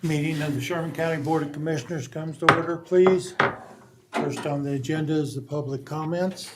Meeting of the Sherman County Board of Commissioners comes to order, please. First on the agenda is the public comments.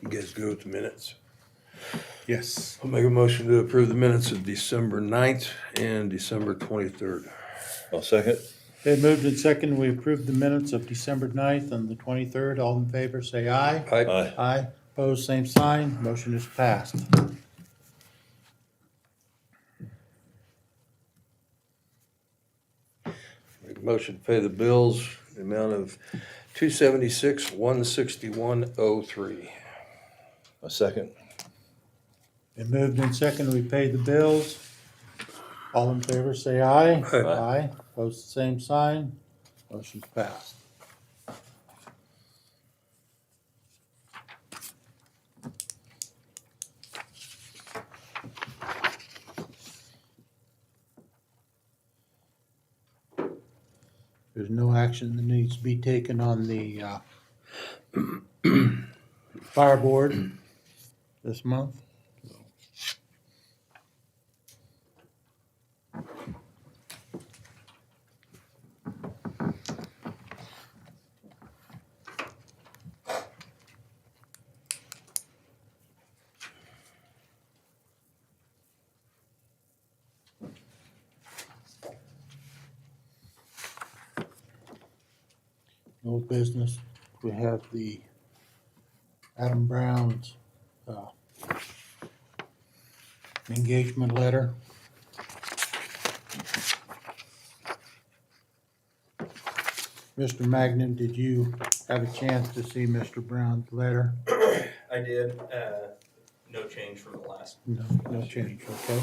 You guys go with the minutes. Yes. I'll make a motion to approve the minutes of December 9th and December 23rd. I'll second. Been moved and second, we approve the minutes of December 9th and the 23rd. All in favor, say aye. Aye. Aye. Opposed, same sign. Motion is passed. Make a motion to pay the bills, the amount of $276,161.03. A second. Been moved and second, we pay the bills. All in favor, say aye. Aye. Aye. Opposed, same sign. Motion's passed. There's no action that needs to be taken on the fire board this month. No business. We have the Adam Brown's engagement letter. Mr. Magnum, did you have a chance to see Mr. Brown's letter? I did, no change from the last. No, no change, okay?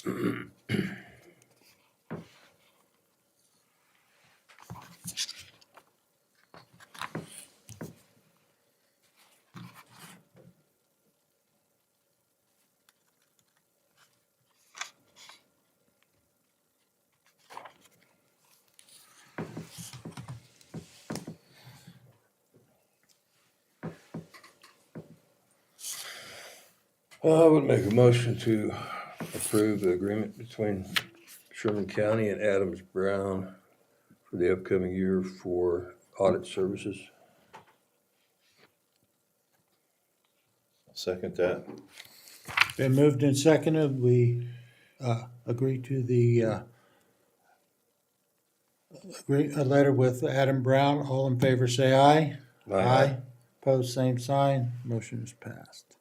I would make a motion to approve the agreement between Sherman County and Adams Brown for the upcoming year for audit services. I'll second that. Been moved and seconded, we, agree to the, a letter with Adam Brown. All in favor, say aye. Opposed, same sign. Motion is passed.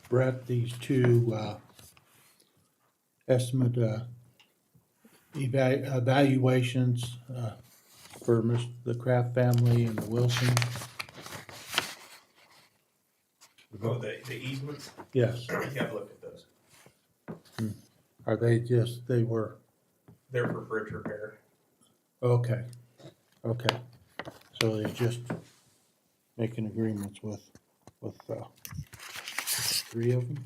Brett these two, estimate, evaluations, for the Kraft family and the Wilson. Oh, the easements? Yes, Yeah, I've looked at those. are they just, they were, They're for bridge repair. okay, okay. So they're just making agreements with, three of them?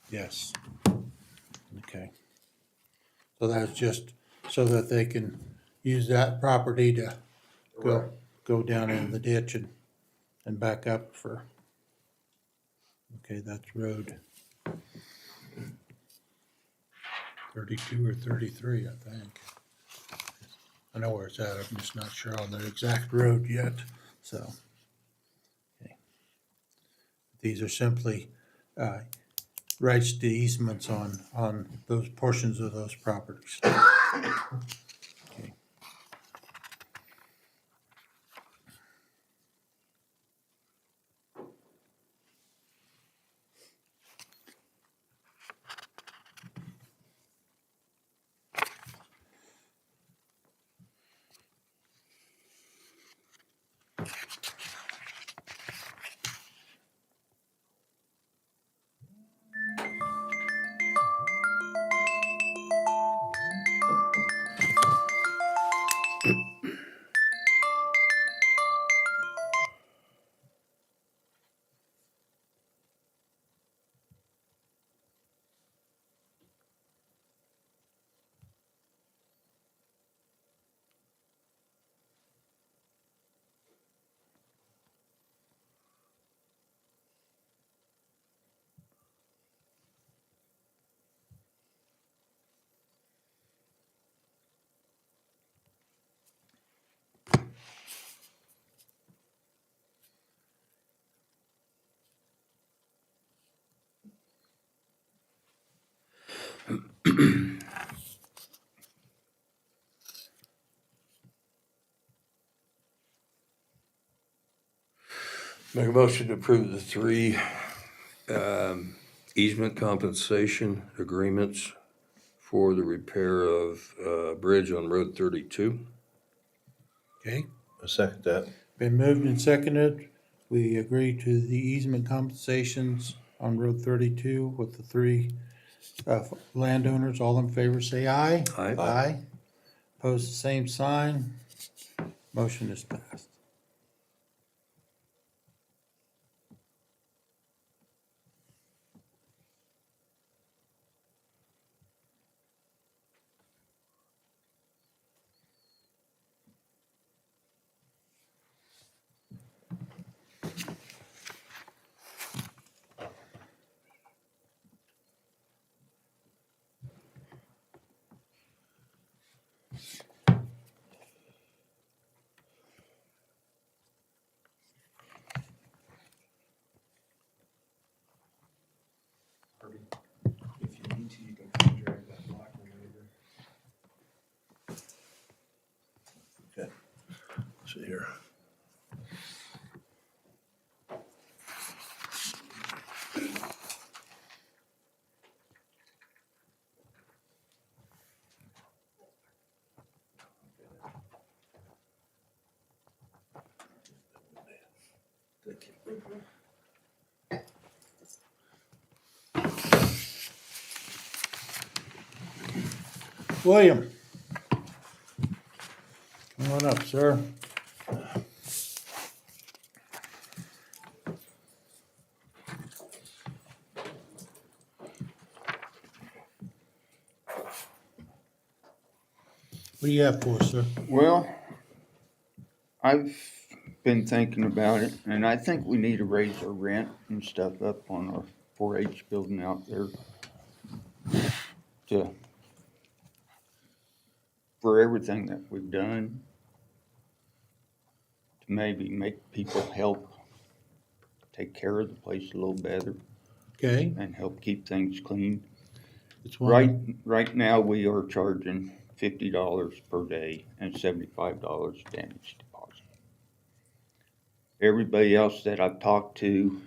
Yes. Okay. So that's just so that they can use that property to Right. go down in the ditch and back up for, okay, that's road 32 or 33, I think. I know where it's at, I'm just not sure on the exact road yet, so. Okay. These are simply, rights to easements on those portions of those properties. Okay. Make a motion to approve the three easement compensation agreements for the repair of bridge on Road 32. Okay, I second that. been moved and seconded. We agree to the easement compensations on Road 32 with the three landowners. All in favor, say aye. Aye. Aye. Opposed, the same sign. Motion is passed. If you need to, you can kind of drag that block one over. See here. Thank you. William. Come on up, sir. What do you have for us, sir? Well, I've been thinking about it, and I think we need to raise our rent and stuff up on our 4-H building out there for everything that we've done, to maybe make people help take care of the place a little better Okay, and help keep things clean. it's one. Right now, we are charging $50 per day and $75 damage deposit. everybody else that I've talked to,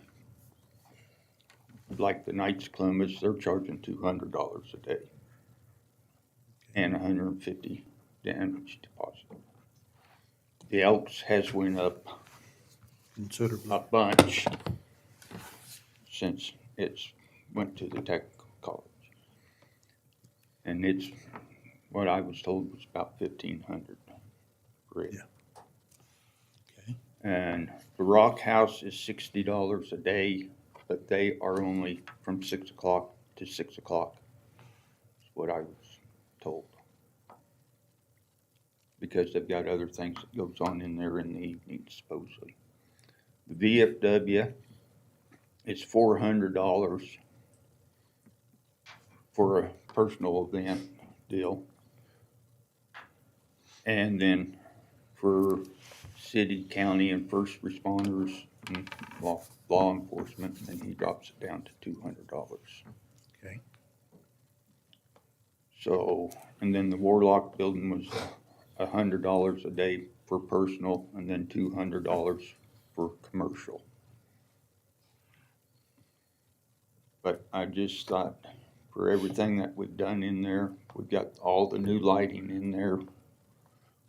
like the Knights of Columbus, they're charging $200 a day. And $150 damage deposit. The Elks has went up Considerably. a bunch since it's went to the technical college. And it's, what I was told was about 1,500 for it. Yeah. Okay. And the Rock House is $60 a day, but they are only from 6 o'clock to 6 o'clock, is what I was told. Because they've got other things that goes on in there in the evening, supposedly. The VFW is $400 for a personal event deal. And then for city, county, and first responders and law enforcement, then he drops it down to $200. Okay. So, and then the Warlock building was $100 a day for personal, and then $200 for commercial. But I just thought, for everything that we've done in there, we've got all the new lighting in there.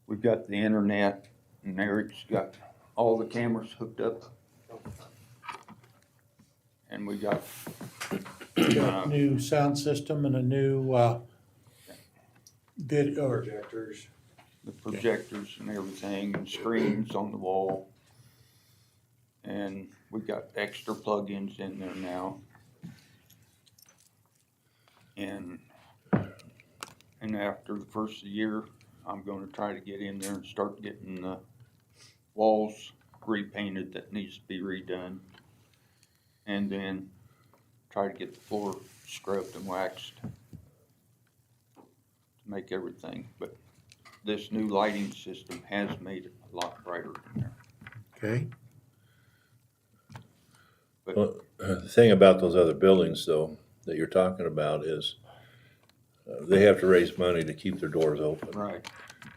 We've got the internet, and Eric's got all the cameras hooked up. And we got, Got a new sound system and a new, video, or Projectors. the projectors and everything, and screens on the wall. And we got extra plugins in there now. And after the first of the year, I'm gonna try to get in there and start getting the walls repainted that needs to be redone. And then try to get the floor scrubbed and waxed to make everything, but this new lighting system has made it a lot brighter in there. okay, Well, the thing about those other buildings though, that you're talking about is, they have to raise money to keep their doors open. Right.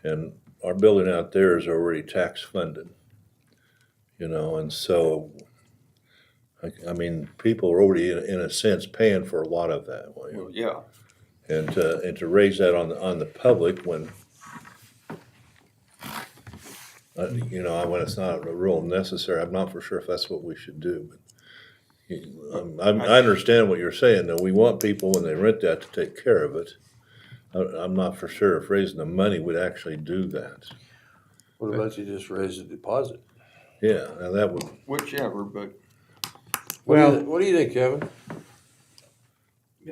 And our building out there is already tax funded. You know, and so, I mean, people are already in a sense paying for a lot of that. Well, yeah, And to raise that on the public when, you know, when it's not a real necessary, I'm not for sure if that's what we should do, but I understand what you're saying, though. We want people when they rent that to take care of it. I'm not for sure if raising the money would actually do that. What about you just raise the deposit? Yeah, and that would, whichever, but What do you think, Kevin?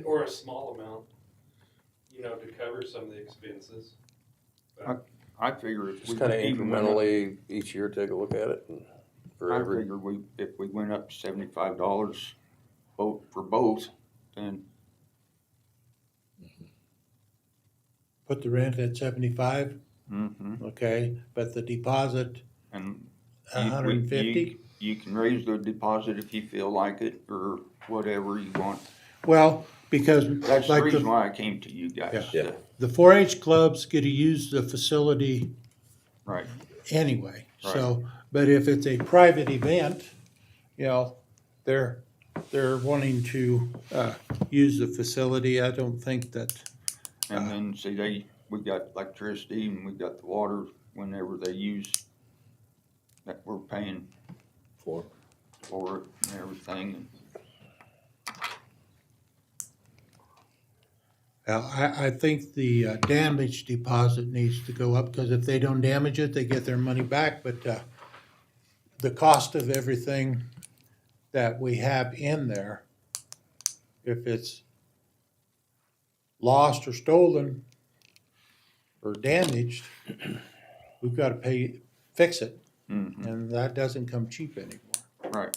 Or a small amount, to cover some of the expenses. I figure if we Just kind of even went up- incrementally each year take a look at it and for I every, figure if we went up to $75 for both, then put the rent at 75, okay, but the deposit, and a hundred and fifty? You can raise the deposit if you feel like it, or whatever you want. Well, because That's the like reason why I came to you guys. Yeah. the 4-H clubs get to use the facility Right, anyway, so, but if it's a private event, they're wanting to, use the facility, I don't think that, and then see, we got electricity and we got the water whenever they use, that we're paying for, for it and everything. well, I think the damage deposit needs to go up, because if they don't damage it, they get their money back, but, the cost of everything that we have in there, if it's lost or stolen or damaged, we've got to fix it, Mhm. and that doesn't come cheap anymore. Right.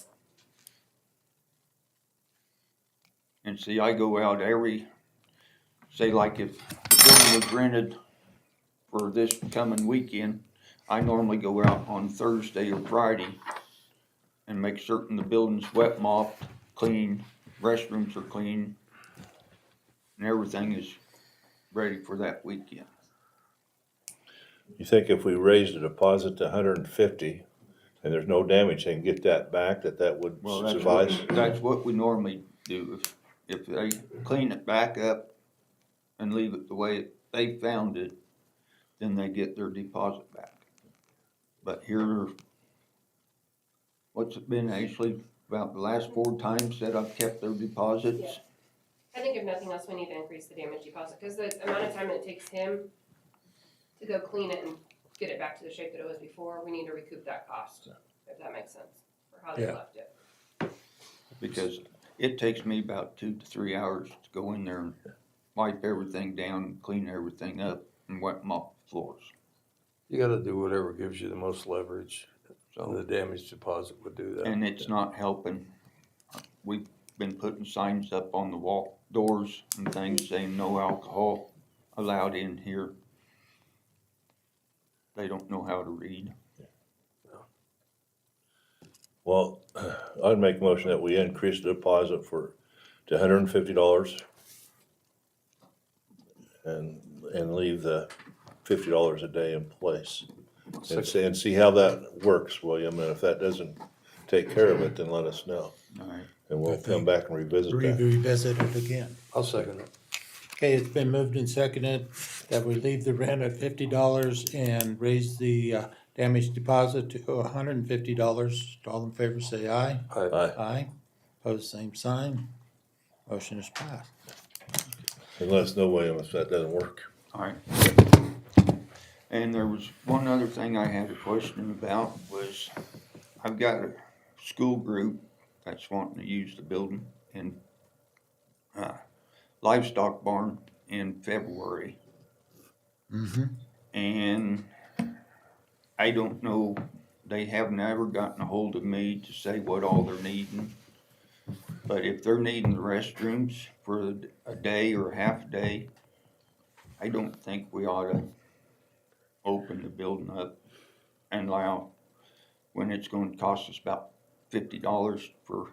And see, I go out say like if the building was rented for this coming weekend, I normally go out on Thursday or Friday and make certain the building's wet mopped, clean, restrooms are clean, and everything is ready for that weekend. you think if we raised the deposit to 150, And there's no damage, they can get that back, that would Well, that's suffice? that's what we normally do. If they clean it back up and leave it the way they found it, then they get their deposit back. But here, what's it been, Ashley, about the last 4 times that I've kept their deposits? Yeah. I think if nothing else, we need to increase the damage deposit, because the amount of time it takes him to go clean it and get it back to the shape that it was before, we need to recoup that cost, if that makes sense, for how they Yeah. left it. Because it takes me about 2 to 3 hours to go in there and wipe everything down, clean everything up, and wipe them off the floors. You gotta do whatever gives you the most leverage. So So, the damage deposit would do that. and it's not helping. We've been putting signs up on the wall, doors and things saying no alcohol allowed in here. They don't know how to read. Well, I'd make a motion that we increase the deposit to $150 and leave the $50 a day in place. And see how that works, William, and if that doesn't take care of it, then let us know. All right. And we'll come back and revisit that. Revisit it again. I'll second it. Okay, it's been moved and seconded that we leave the rent at $50 and raise the damage deposit to $150. All in favor, say aye. Aye. Aye. Pose same sign. Motion is passed. And let us know, William, if that doesn't work. All right. And there was one other thing I had a question about was I've got a school group that's wanting to use the building in livestock barn in February. Mm-hmm. And I don't know, they have never gotten a hold of me to say what all they're needing. But if they're needing the restrooms for a day or half a day, I don't think we ought to open the building up and allow, when it's going to cost us about $50 for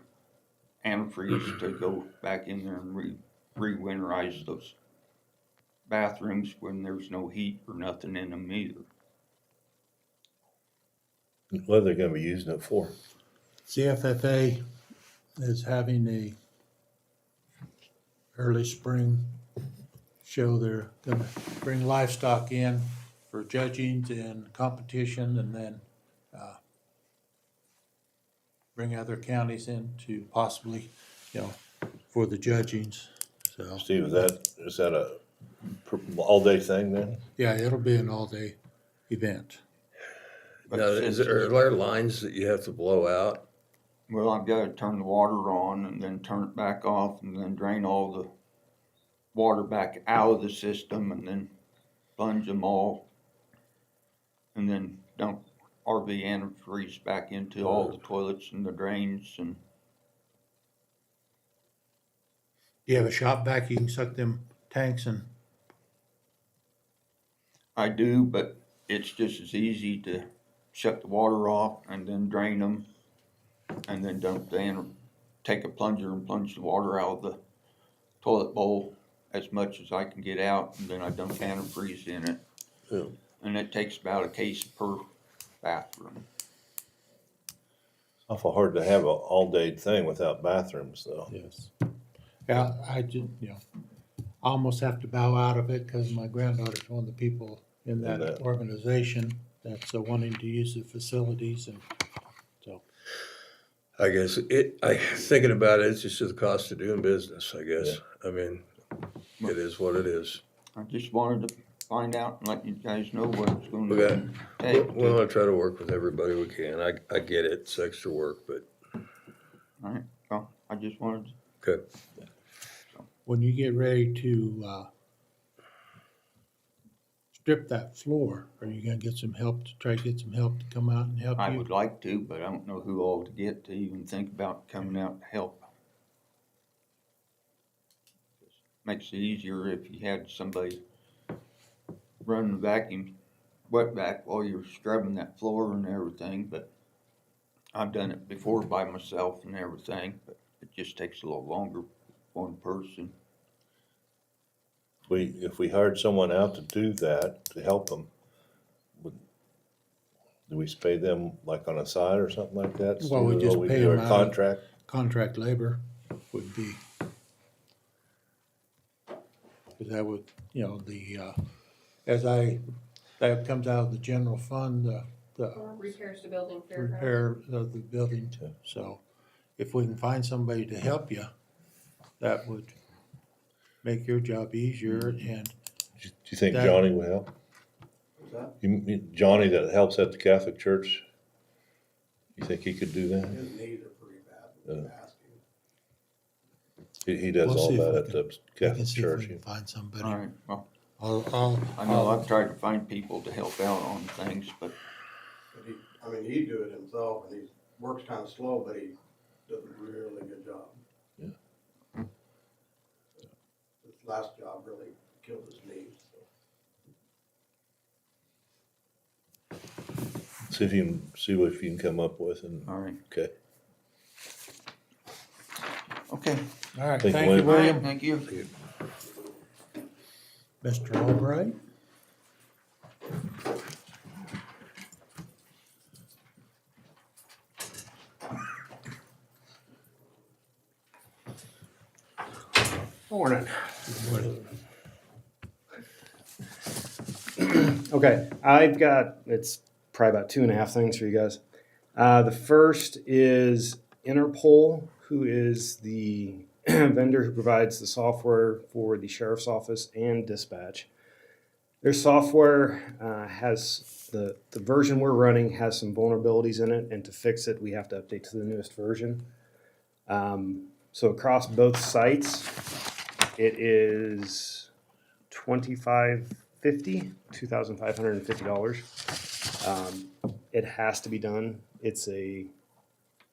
antifreeze to go back in there and re-winterize those bathrooms when there's no heat or nothing in them either. What are they gonna be using it for? CFFA is having a early spring show. They're gonna bring livestock in for judging and competition, and then bring other counties in to possibly, for the judgings. So, Steve, is that a all-day thing then? yeah, it'll be an all-day event. But Now, since are there lines that you have to blow out? well, I've got to turn the water on and then turn it back off and then drain all the water back out of the system and then plunge them all and then dump RV antifreeze back into all the toilets and the drains. And Do you have a shop vac you can suck them tanks and, I do, but it's just as easy to shut the water off and then drain them and then take a plunger and plunge the water out of the toilet bowl as much as I can get out, and then I dump antifreeze in it. Yeah. And it takes about a case per bathroom. Awful hard to have a all-day thing without bathrooms, though. yes. Yeah, I just, I almost have to bow out of it because my granddaughter's one of the people in that that. organization that's wanting to use the facilities, and so. I guess thinking about it, it's just the cost of doing business, I guess. I mean, it is what it is. I just wanted to find out and let you guys know what it's going We to got, take. we're gonna try to work with everybody we can. I get it, it's extra work, but, All right, well, I just wanted okay. When you get ready to strip that floor, are you gonna get some help, to try to get some help to come out and help I you? would like to, but I don't know who all to get to even think about coming out to help. Makes it easier if you had somebody run the vacuum, wet vac while you're scrubbing that floor and everything, but I've done it before by myself and everything, but it just takes a little longer for one person. If we hired someone out to do that, to help them, Do we pay them like on a side or something like that? Well, we Or just pay do a them out of- contract? Contract labor would be. Cause that would, you know, that comes out of the general fund, the Or repairs to building fair. repair of the building. So if we can find somebody to help you, that would make your job easier and Do you think That- Johnny will help? What's that? Johnny that helps at the Catholic Church, you think he could do that? His knees are pretty bad. Yeah. Asking. He does We'll all see if that we at can- the we can Catholic see if we Church. can find somebody. All right, well, I'll I know I've tried to find people to help out on things, but But he'd do it himself, and he works kind of slow, but he does a really good job. Yeah. His last job really killed his knees, so. See if you can, see what you can come up with and, all right. okay. Okay. All right, Thank you, thank you, William. William. Thank you. Mr. Albright? Morning. What- Okay, it's probably about 2.5 things for you guys. The first is Interpol, who is the vendor who provides the software for the sheriff's office and dispatch. Their software has the version we're running has some vulnerabilities in it, and to fix it, we have to update to the newest version. So across both sites, it is $2,550. It has to be done. It's a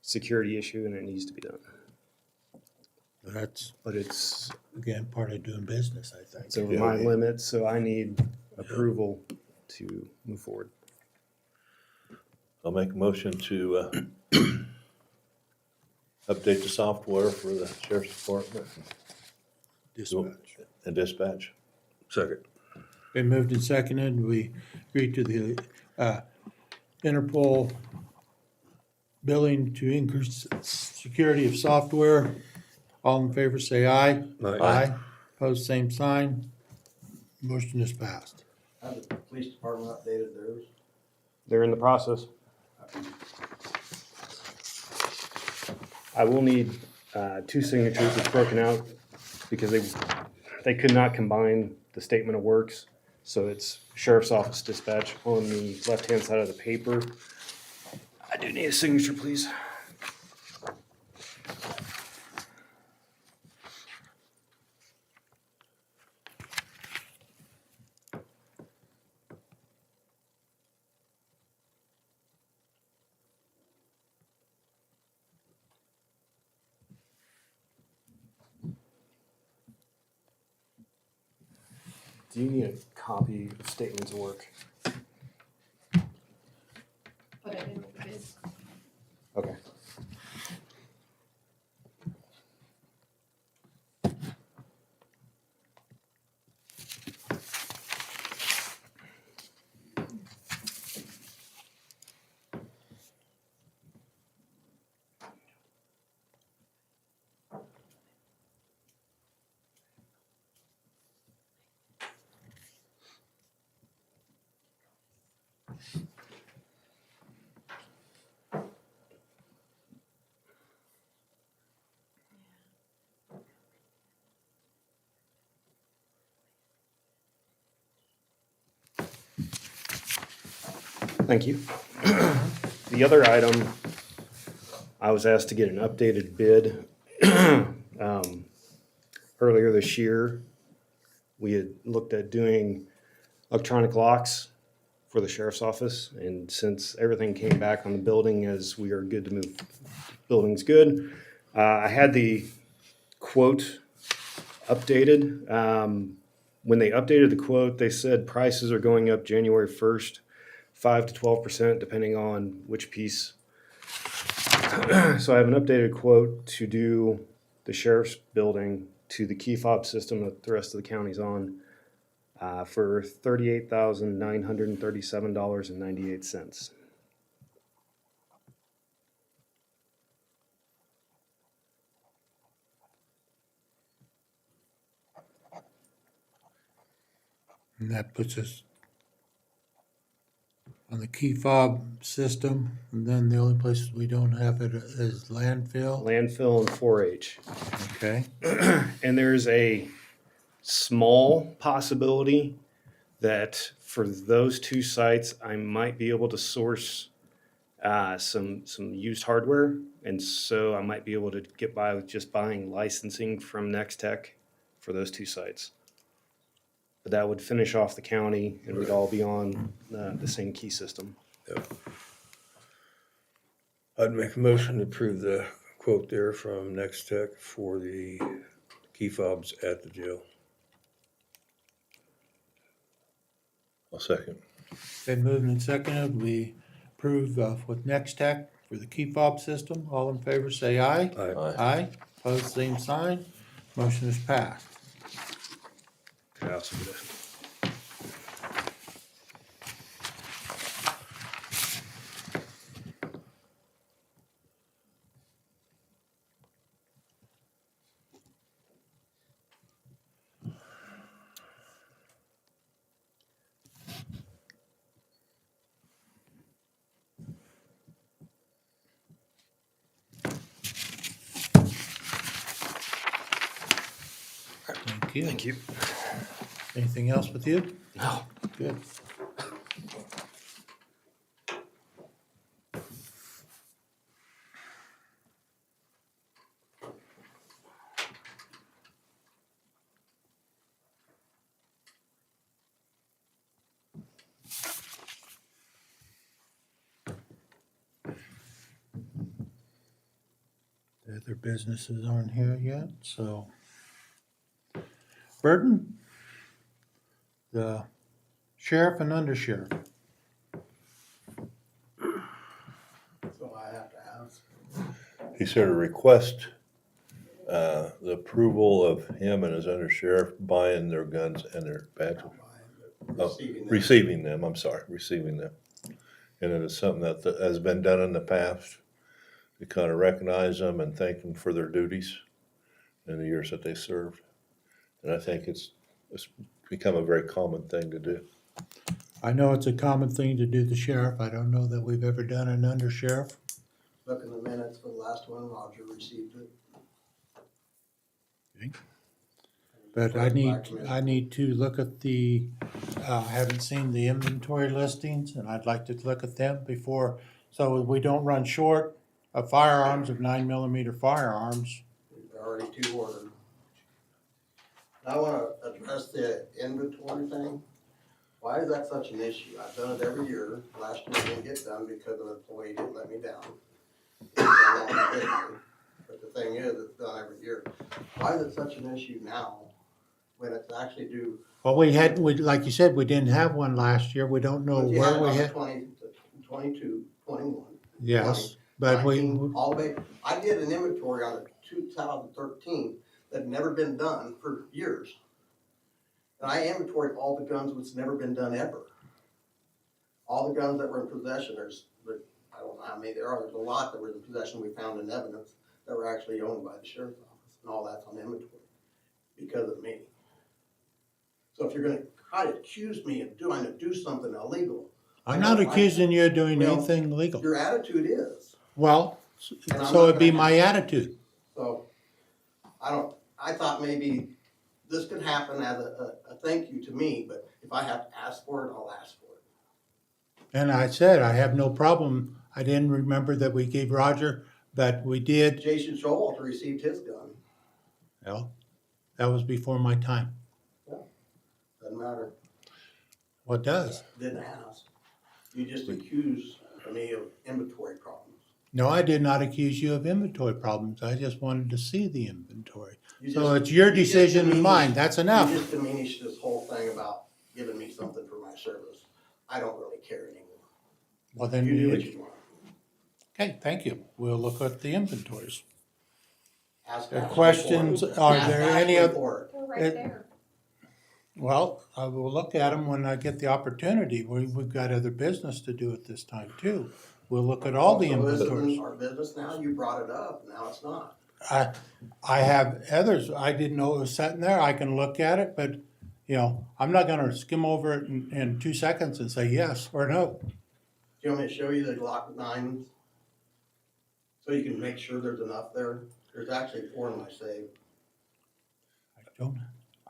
security issue and it needs to be done. That's, But it's again, part of doing business, I think. over my limit, so I need approval to move forward. I'll make a motion to, update the software for the sheriff's department Dispatch. and dispatch. Second. Been moved and seconded, we agree to the, Interpol billing to increase security of software. All in favor, say aye. Aye. Opposed, same sign. Motion is passed. Has the police department updated theirs? They're in the process. I will need 2 signatures. It's broken out because they could not combine the statement of works. So it's sheriff's office dispatch on the left-hand side of the paper. I do need a signature, please. Do you need a copy of statements of work? Put it in with the bid. Okay. Thank you. The other item, I was asked to get an updated bid. Earlier this year, we had looked at doing electronic locks for the sheriff's office, and since everything came back on the building as we are good to move, building's good, I had the quote updated. When they updated the quote, they said prices are going up January 1st. 5 to 12%, depending on which piece. So I have an updated quote to do the sheriff's building to the key fob system that the rest of the county's on for $38,937.98. And that puts us on the key fob system, and then the only places we don't have it is landfill. Landfill and 4-H. Okay, And there's a small possibility that for those two sites, I might be able to source some used hardware. And so I might be able to get by with just buying licensing from Next Tech for those two sites. But that would finish off the county and we'd all be on the same key system. Yep. I'd make a motion to approve the quote there from Next Tech for the key fobs at the jail. I'll second. been moved and seconded, we approve with Next Tech for the key fob system. All in favor, say aye. Aye. Aye, opposed, same sign. Motion is passed. Okay, I'll see that. Thank you. Thank you. Anything else with you? No. Good. The other businesses aren't here yet, so. Burton? The sheriff and undersheriff. So I have to ask. He's here to request the approval of him and his undersheriff buying their guns and their badges. Oh, receiving them, receiving them. And it is something that has been done in the past to kind of recognize them and thank them for their duties in the years that they served. And I think it's become a very common thing to do. I know it's a common thing to do the sheriff. I don't know that we've ever done an undersheriff. Look in the minutes for the last one, Roger received it. But I need to look at the, I haven't seen the inventory listings, and I'd like to look at them before, so we don't run short of firearms, of 9mm firearms. There are already 2 ordered. I wanna address the inventory thing. Why is that such an issue? I've done it every year. Last year it didn't get done because an employee didn't let me down. But the thing is, it's done every year. Why is it such an issue now when it's actually due? Well, like you said, we didn't have one last year. We don't know You where had it we on the had. 22, 21. Yes, 20, but 19, all the way, I did an inventory on the 2013 that had never been done for years. And I inventoried all the guns that's never been done ever. All the guns that were in possession, I don't know how many there are, there's a lot that were in possession we found in evidence that were actually owned by the sheriff's office, and all that's on inventory, because of me. So if you're gonna try to accuse me of trying to do something illegal. I'm not accusing you of doing Well, anything illegal. Your attitude is. Well, And I'm so not it'd be gonna my have- attitude. So, I thought maybe this could happen as a thank you to me, but if I have to ask for it, I'll ask for it. And I said, I have no problem. I didn't remember that we gave Roger, but we did. Jason Showalter received his gun, Well, that was before my time. doesn't matter, What does? didn't ask. You just accused me of inventory problems. No, I did not accuse you of inventory problems. I just wanted to see the inventory. You So just- it's your you just decision and diminished- mine. That's enough. You just diminished this whole thing about giving me something for my service. I don't really care anymore. Well, then, You do what you want. okay, thank you. We'll look at the inventories. Ask The Ashley questions, for it. are Ask there Ashley any other? for it. They're right It- there. Well, I will look at them when I get the opportunity. We've got other business to do at this time too. We'll look at all the So this isn't inventories. our business now, you brought it up, now it's not. I have others. I didn't know it was sitting there. I can look at it, but you know, I'm not gonna skim over it in 2 seconds and say yes or no. Do you want me to show you the Glock 9s? So you can make sure there's enough there? There's actually 4 in my safe.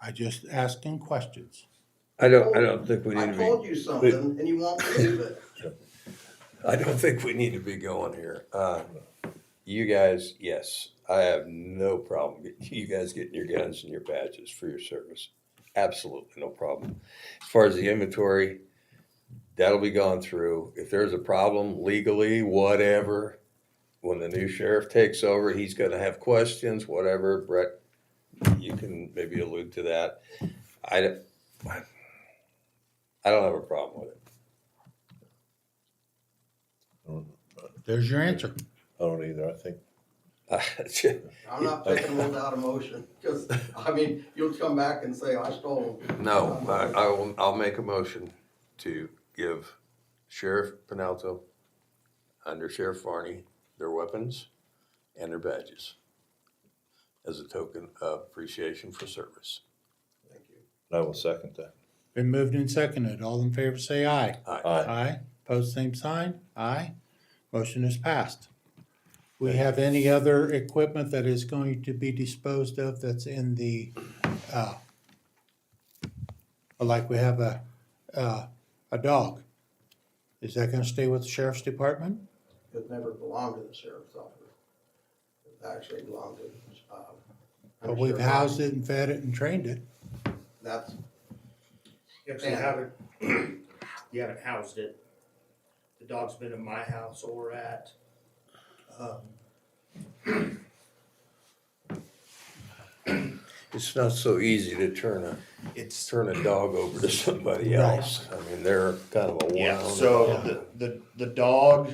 I just asking questions. I don't think we I need to told be, you something and you won't believe it. I don't think we need to be going here. You guys, yes, I have no problem you guys getting your guns and your badges for your service. Absolutely no problem. As far as the inventory, that'll be gone through. If there's a problem legally, whatever, when the new sheriff takes over, he's gonna have questions, whatever. Brett, you can maybe allude to that. I don't have a problem with There's your answer. I don't either, I think. it. I'm not taking them without emotion, because, I mean, you'll come back and say, I stole them. No, I'll make a motion to give Sheriff Penalto, Under Sheriff Varney, their weapons and their badges as a token of appreciation for service. Thank you. I will second that. Been moved and seconded. All in favor say aye. Aye. Aye. Pose same sign. Aye. Motion is passed. We have any other equipment that is going to be disposed of that's in the, like we have a dog. Is that gonna stay with the sheriff's department? It never belonged to the sheriff's office. It actually belonged to, But we've housed it and fed it and trained it. That's, If you haven't, you haven't housed it. The dog's been in my house or at, It's not so easy to turn a dog over to somebody else. I mean, they're kind of a yeah, one. so the dog,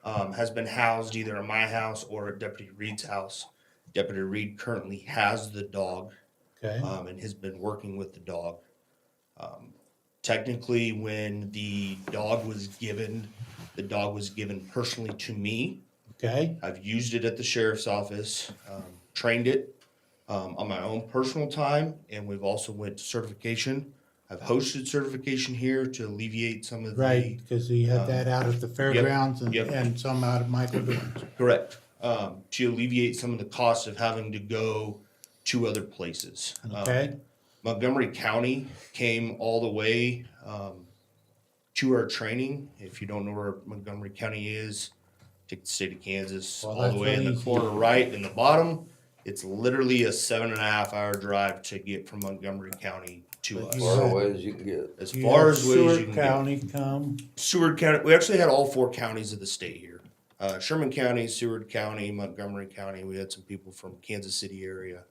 has been housed either in my house or at Deputy Reed's house. Deputy Reed currently has the dog, Okay, and has been working with the dog. Technically, when the dog was given personally to me. okay, I've used it at the sheriff's office, trained it on my own personal time, and we've also went to certification. I've hosted certification here to alleviate some of right, because he had that out at the fairgrounds yep. and some out of Michael Dorn's. correct, to alleviate some of the costs of having to go to other places. Okay, Montgomery County came all the way to our training. If you don't know where Montgomery County is, take the state of Kansas, Well, all the that's way in the easy. corner right in the bottom. It's literally a 7.5 hour drive to get from Montgomery County to But us. As far away as you can get. As you far had as ways you Seward can County come, get. Seward County, we actually had all 4 counties of the state here. Sherman County, Seward County, Montgomery County. We had some people from Kansas City area.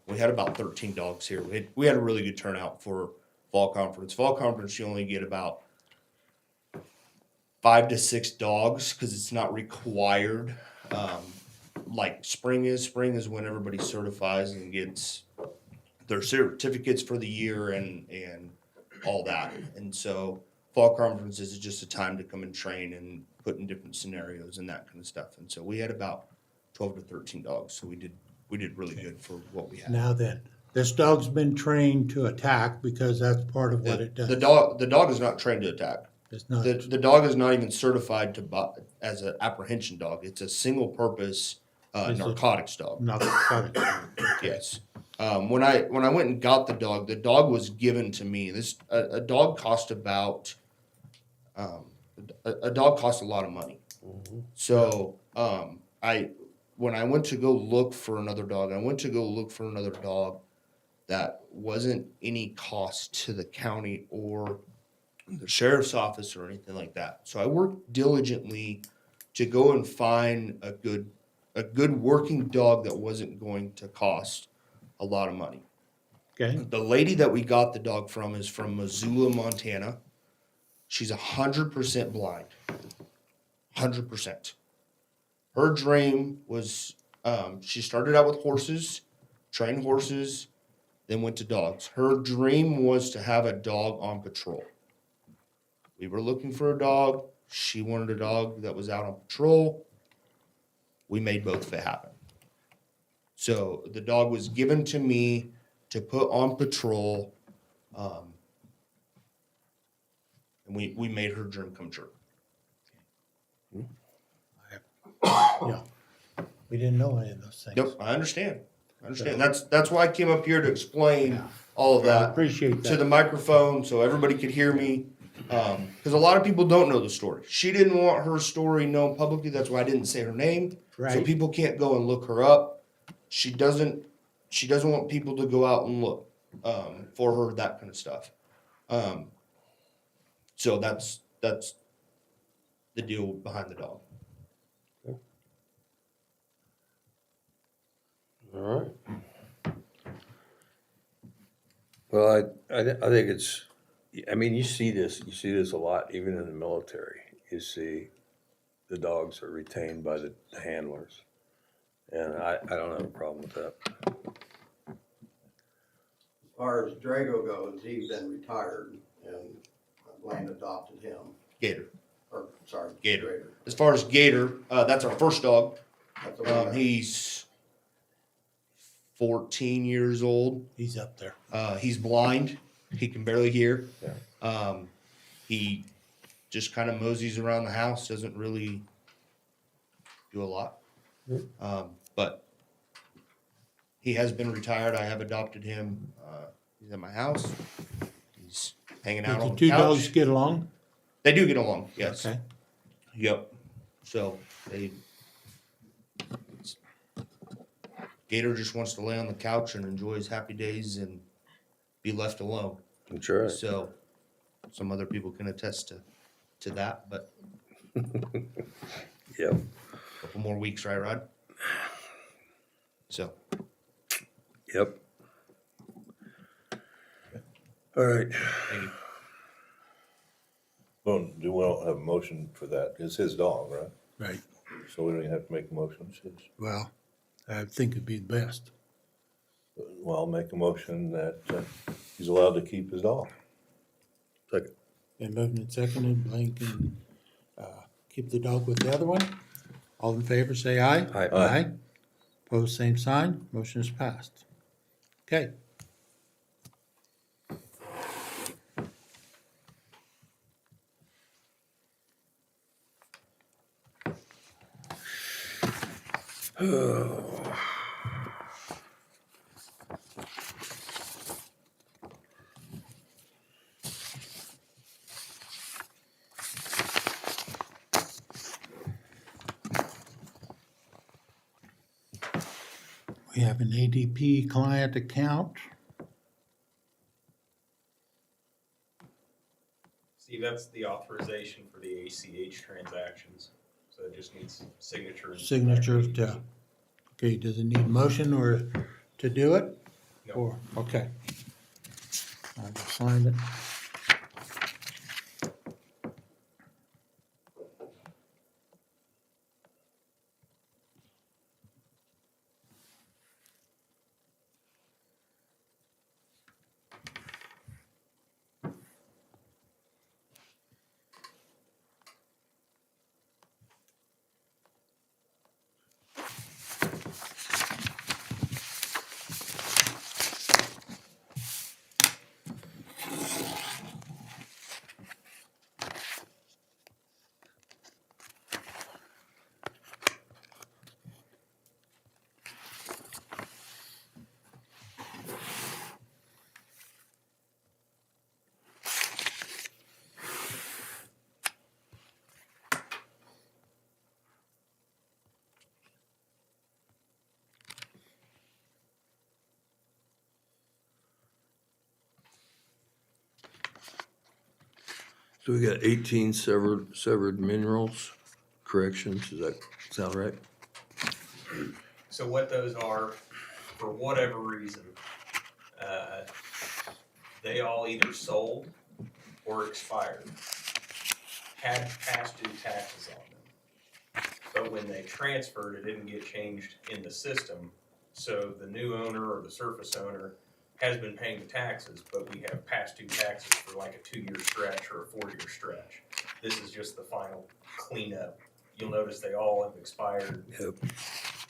We had about 13 dogs here. We had a really good turnout for fall conference. Fall conference, you only get about 5 to 6 dogs because it's not required. Like spring is when everybody certifies and gets their certificates for the year and all that. And so fall conferences is just a time to come and train and put in different scenarios and that kind of stuff. And so we had about 12 to 13 dogs. So we did really good for what we had. now then, this dog's been trained to attack because that's part of what it does. The dog is not trained to attack. It's not, The dog is not even certified as an apprehension dog. It's a single purpose Is it- narcotics dog. not, Yes. When I went and got the dog was given to me. A dog cost about a dog costs a lot of money. So when I went to go look for another dog, that wasn't any cost to the county or the sheriff's office or anything like that. So I worked diligently to go and find a good working dog that wasn't going to cost a lot of money. okay, The lady that we got the dog from is from Missoula, Montana. She's 100% blind. 100%. Her dream was, she started out with horses, trained horses, then went to dogs. Her dream was to have a dog on patrol. We were looking for a dog. She wanted a dog that was out on patrol. We made both of it happen. So the dog was given to me to put on patrol And we made her dream come true. Yeah. We didn't know any of those things. Yep, I understand. That's why I came up here to explain all of I that appreciate to the that. microphone so everybody could hear me. Because a lot of people don't know the story. She didn't want her story known publicly. That's why I didn't say her name. So Right. people can't go and look her up. She doesn't want people to go out and look for her, that kind of stuff. So that's the deal behind the dog. All right. Well, I think it's, I mean, you see this a lot, even in the military. You see the dogs are retained by the handlers. And I don't have a problem with that. As far as Drago goes, he's been retired and Blaine adopted him, Gator. or sorry, Gator. As far as Gator, that's our first dog. That's the one that- He's 14 years old. He's up there. He's blind. He can barely hear. Yeah. He just kind of moseys around the house, doesn't really do a lot. But he has been retired. I have adopted him. He's at my house. He's hanging out Did on the the two couch. dogs get along? They do get along, yes. Okay. Yep. So Gator just wants to lay on the couch and enjoy his happy days and be left alone. That's right. So some other people can attest to that, but Yep. a couple more weeks, right, Rod? So Yep. All right. thank you. Well, we don't have a motion for that. It's his dog, right? Right. So we don't even have to make a motion. It's his. Well, I think it'd be the best. Well, I'll make a motion that he's allowed to keep his dog. Second. Been moved and seconded. Blaine can keep the dog with the other one. All in favor, say aye. Aye. Aye. Opposed, same sign. Motion is passed. Okay. We have an ADP client account. See, that's the authorization for the ACH transactions, so it just needs signature. Signatures to, okay, does it need motion or to do it? No. Or, okay. I will sign it. So we got 18 severed minerals corrections. Does that sound right? So what those are, for whatever reason, they all either sold or expired, had past due taxes on them. But when they transferred, it didn't get changed in the system, so the new owner or the surface owner has been paying the taxes, but we have past due taxes for like a 2-year stretch or a 4-year stretch. This is just the final cleanup. You'll notice they all have expired. Yep.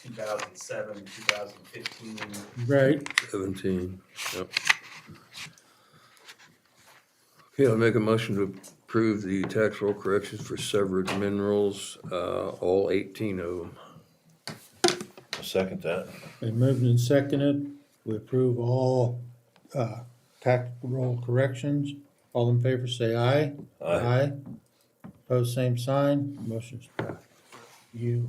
2007, 2015. Right. 17. Yep. Okay, I'll make a motion to approve the tax roll corrections for severed minerals, all 18 of them. I'll second that. Been moved and seconded. We approve all, tax roll corrections. All in favor, say aye. Aye. Opposed, same sign. Motion's passed. You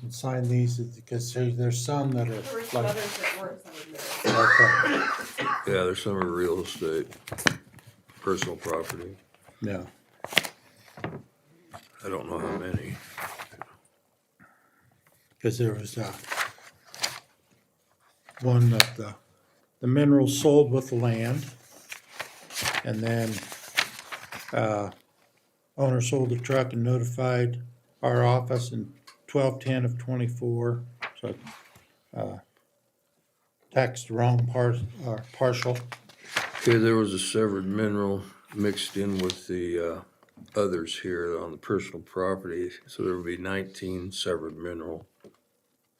can sign these because there's some that There were are some like, others that weren't submitted. okay, Yeah, there's some are real estate, personal property. yeah. I don't know how many. Because there was, one that the minerals sold with the land. And then, owner sold the truck and notified our office in 12/10 of 24. So, taxed the wrong part, partial. Okay, there was a severed mineral mixed in with the others here on the personal property, so there would be 19 severed mineral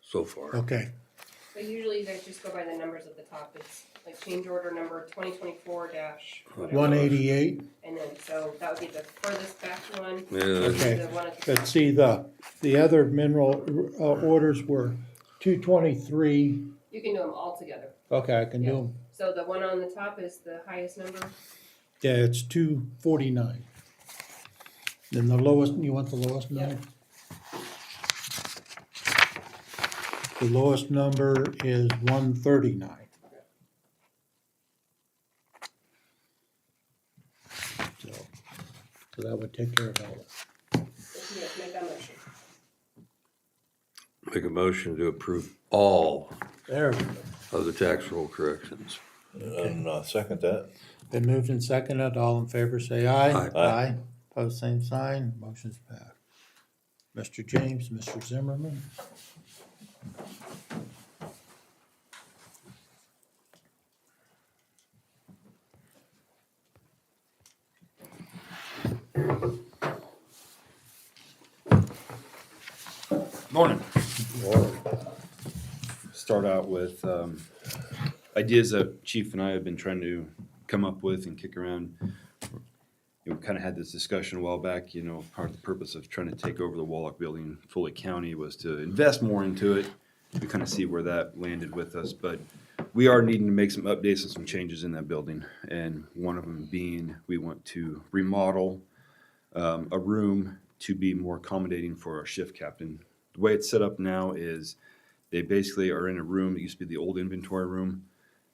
so far. Okay, But usually you guys just go by the numbers at the top. It's like change order number 2024 dash whatever. 188. And then, so that would be the furthest back one. Yeah, Okay. The one at the But top. see, the other mineral orders were 223. You can do them all together. Okay, I can do them. So the one on the top is the highest number. Yeah, it's 249. Then the lowest, you want the lowest number? The lowest number is 139. So that would take care of all that. If you guys make that motion. make a motion to approve all There we go. of the tax roll corrections. And second that. Been moved and seconded. All in favor, say aye. Aye. Aye. Pose same sign. Motion's passed. Mr. James, Mr. Zimmerman. Morning. Start out with ideas that Chief and I have been trying to come up with and kick around. We kind of had this discussion a while back, part of the purpose of trying to take over the Wallach building fully county was to invest more into it. We kind of see where that landed with us, but we are needing to make some updates and some changes in that building. And one of them being, we want to remodel a room to be more accommodating for our shift captain. The way it's set up now is they basically are in a room that used to be the old inventory room,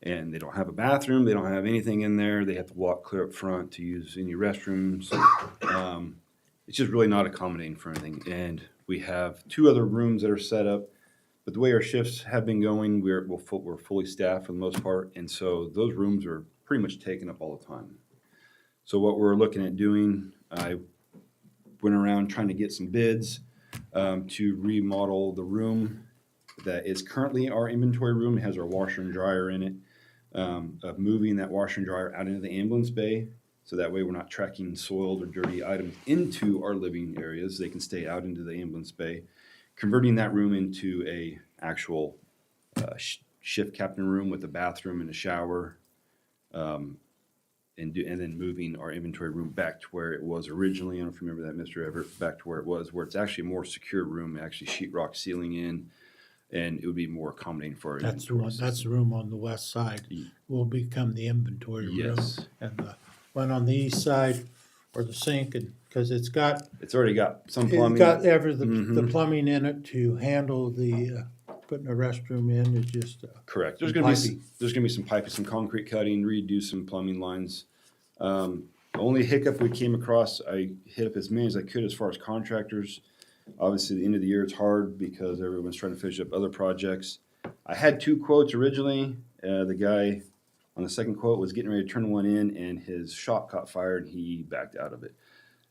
and they don't have a bathroom. They don't have anything in there. They have to walk clear up front to use any restrooms. It's just really not accommodating for anything. And we have two other rooms that are set up, but the way our shifts have been going, we're fully staffed for the most part, and so those rooms are pretty much taken up all the time. So what we're looking at doing, I went around trying to get some bids to remodel the room that is currently our inventory room. It has our washer and dryer in it, of moving that washer and dryer out into the ambulance bay. So that way we're not tracking soiled or dirty items into our living areas. They can stay out into the ambulance bay. Converting that room into a actual shift captain room with a bathroom and a shower. And then moving our inventory room back to where it was originally. I don't know if you remember that, Mr. Everett, back to where it was, where it's actually a more secure room, actually sheetrock ceiling in, and it would be more accommodating for our That's the inventory one, system. that's the room on the west side. Will become the inventory room. Yes. And the one on the east side, or the sink, and, cause it's got, It's already got some it's plumbing. got the Mhm. plumbing in it to handle the, putting a restroom in is just, Correct. There's and gonna be some piping, some concrete cutting, redo some plumbing lines. The only hiccup we came across, I hit up as many as I could as far as contractors. Obviously, the end of the year it's hard because everyone's trying to finish up other projects. I had two quotes originally. The guy on the second quote was getting ready to turn one in, and his shop caught fire and he backed out of it.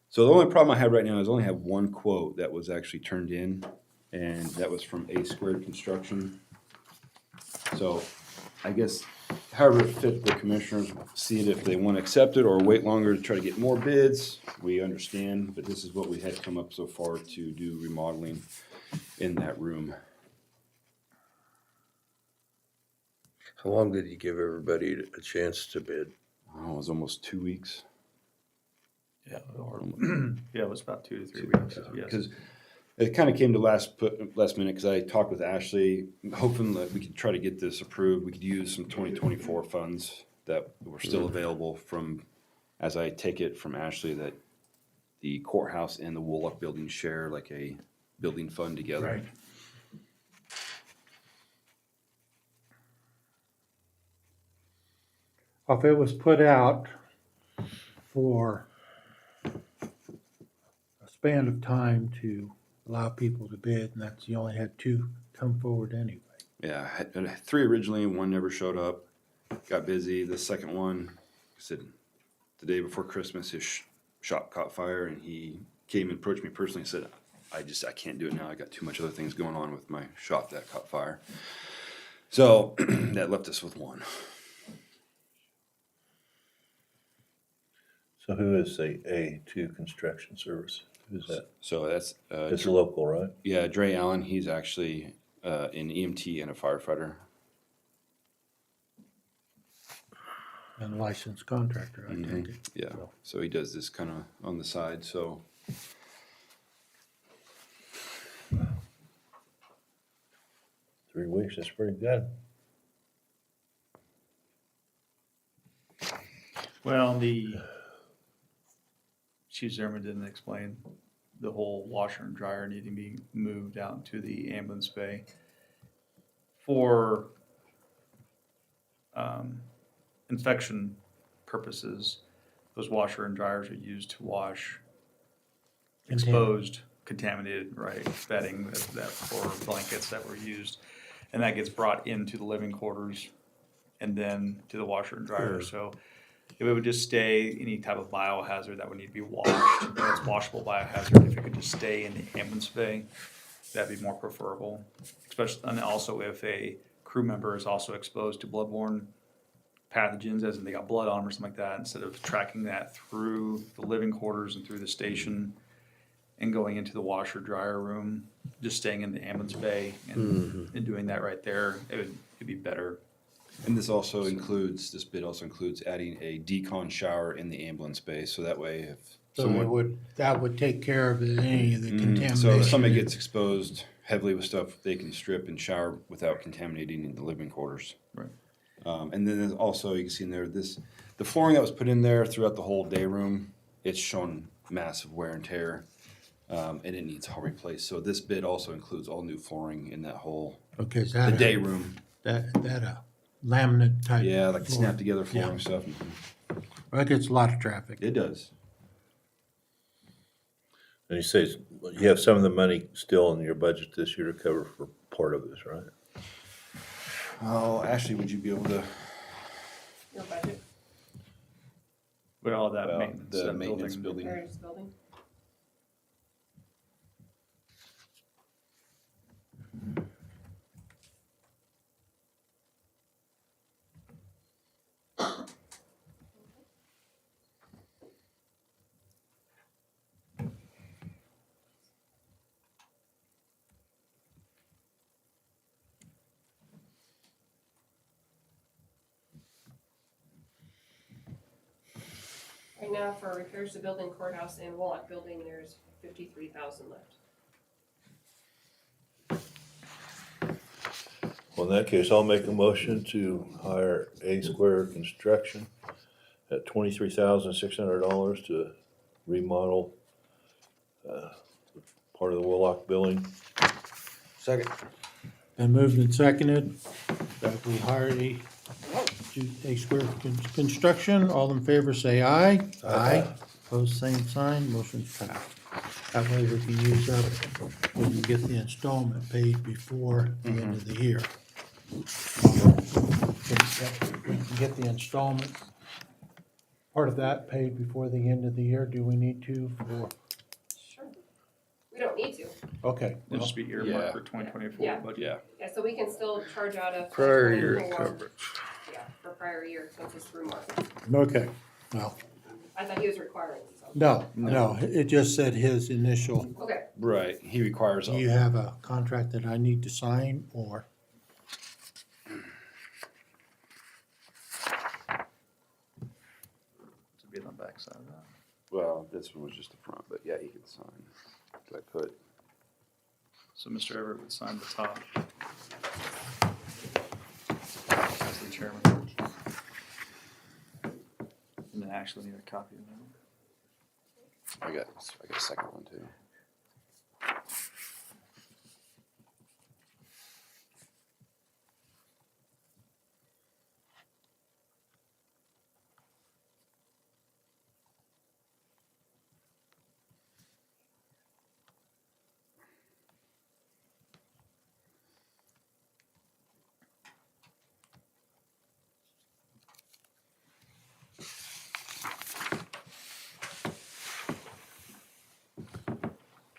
So the only problem I have right now is I only have one quote that was actually turned in, and that was from A Squared Construction. So I guess however it fits the commissioners, see it if they want to accept it or wait longer to try to get more bids. We understand, but this is what we had come up so far to do remodeling in that room. How long did you give everybody a chance to bid? Oh, it was almost 2 weeks. Yeah, yeah, it was about 2 to 3 weeks, yes. Because it kind of came to last minute, because I talked with Ashley, hoping that we could try to get this approved. We could use some 2024 funds that were still available from, as I take it from Ashley, that the courthouse and the Woolock building share like a building fund together. Right. Well, if it was put out for a span of time to allow people to bid, and that's, you only had 2 come forward anyway. Yeah, I had 3 originally, 1 never showed up, got busy. The second one, I said, the day before Christmas, his shop caught fire, and he came and approached me personally and said, I can't do it now. I got too much other things going on with my shop that caught fire. So that left us with 1. So who is the A2 Construction Service? Who's that? So that's, It's local, right? yeah, Dre Allen, he's actually an EMT and a firefighter. And licensed contractor, I take it. Yeah, so he does this kind of on the side, so. 3 weeks, that's pretty good. Well, Chief Sherman didn't explain the whole washer and dryer needing to be moved out into the ambulance bay. For infection purposes, those washer and dryers are used to wash exposed, contaminated, right, bedding that or blankets that were used. And that gets brought into the living quarters and then to the washer and dryer. So if it would just stay any type of biohazard that would need to be washed, it's washable biohazard, if it could just stay in the ambulance bay, that'd be more preferable. Especially, and also if a crew member is also exposed to bloodborne pathogens, as in they got blood on them or something like that, instead of tracking that through the living quarters and through the station and going into the washer dryer room, just staying in the ambulance bay and doing that right there, it'd be better. And this bid also includes adding a decon shower in the ambulance bay, so that way if So someone. that would take care of any of the contamination. So if somebody gets exposed heavily with stuff, they can strip and shower without contaminating in the living quarters. Right. And then there's also, you can see in there, the flooring that was put in there throughout the whole day room, it's shown massive wear and tear, and it needs all replaced. So this bid also includes all new flooring in that whole, Okay, is the that day room. that a laminate type? Yeah, like flooring? snap together flooring Yeah. stuff. That gets a lot of traffic. It does. And you say you have some of the money still in your budget this year to cover for part of this, right? Oh, Ashley, would you be able to? Your budget, With all that Well, maintenance. the and maintenance building. heritage building. Right now, for repairs to building courthouse and Woolock building, there's 53,000 left. Well, in that case, I'll make a motion to hire A Square Construction at $23,600 to remodel part of the Woolock building. Second. Been moved and seconded that we hire a Square Construction. All in favor say aye. Aye. Opposed, same sign, motion's passed. That way we can use up, we can get the installment paid before the end of the year. We can get the installment, part of that paid before the end of the year. Do we need to for, Sure. We don't need to. okay. It'll well, just be earmarked Yeah. for 2024 Yeah. budget. Yeah. Yeah, so we can still charge out a. Prior year 2024 coverage. Yeah, for prior year, since it's through March. Okay, well, I thought he was requiring some. no, it just said his initial. Okay, Right, he requires. Do you have a contract that I need to sign, or? To be on the backside of that. Well, this one was just the front, but yeah, he can sign. Do I put? So Mr. Everett would sign the top. As the chairman. And then actually need a copy of that. I got a second one too.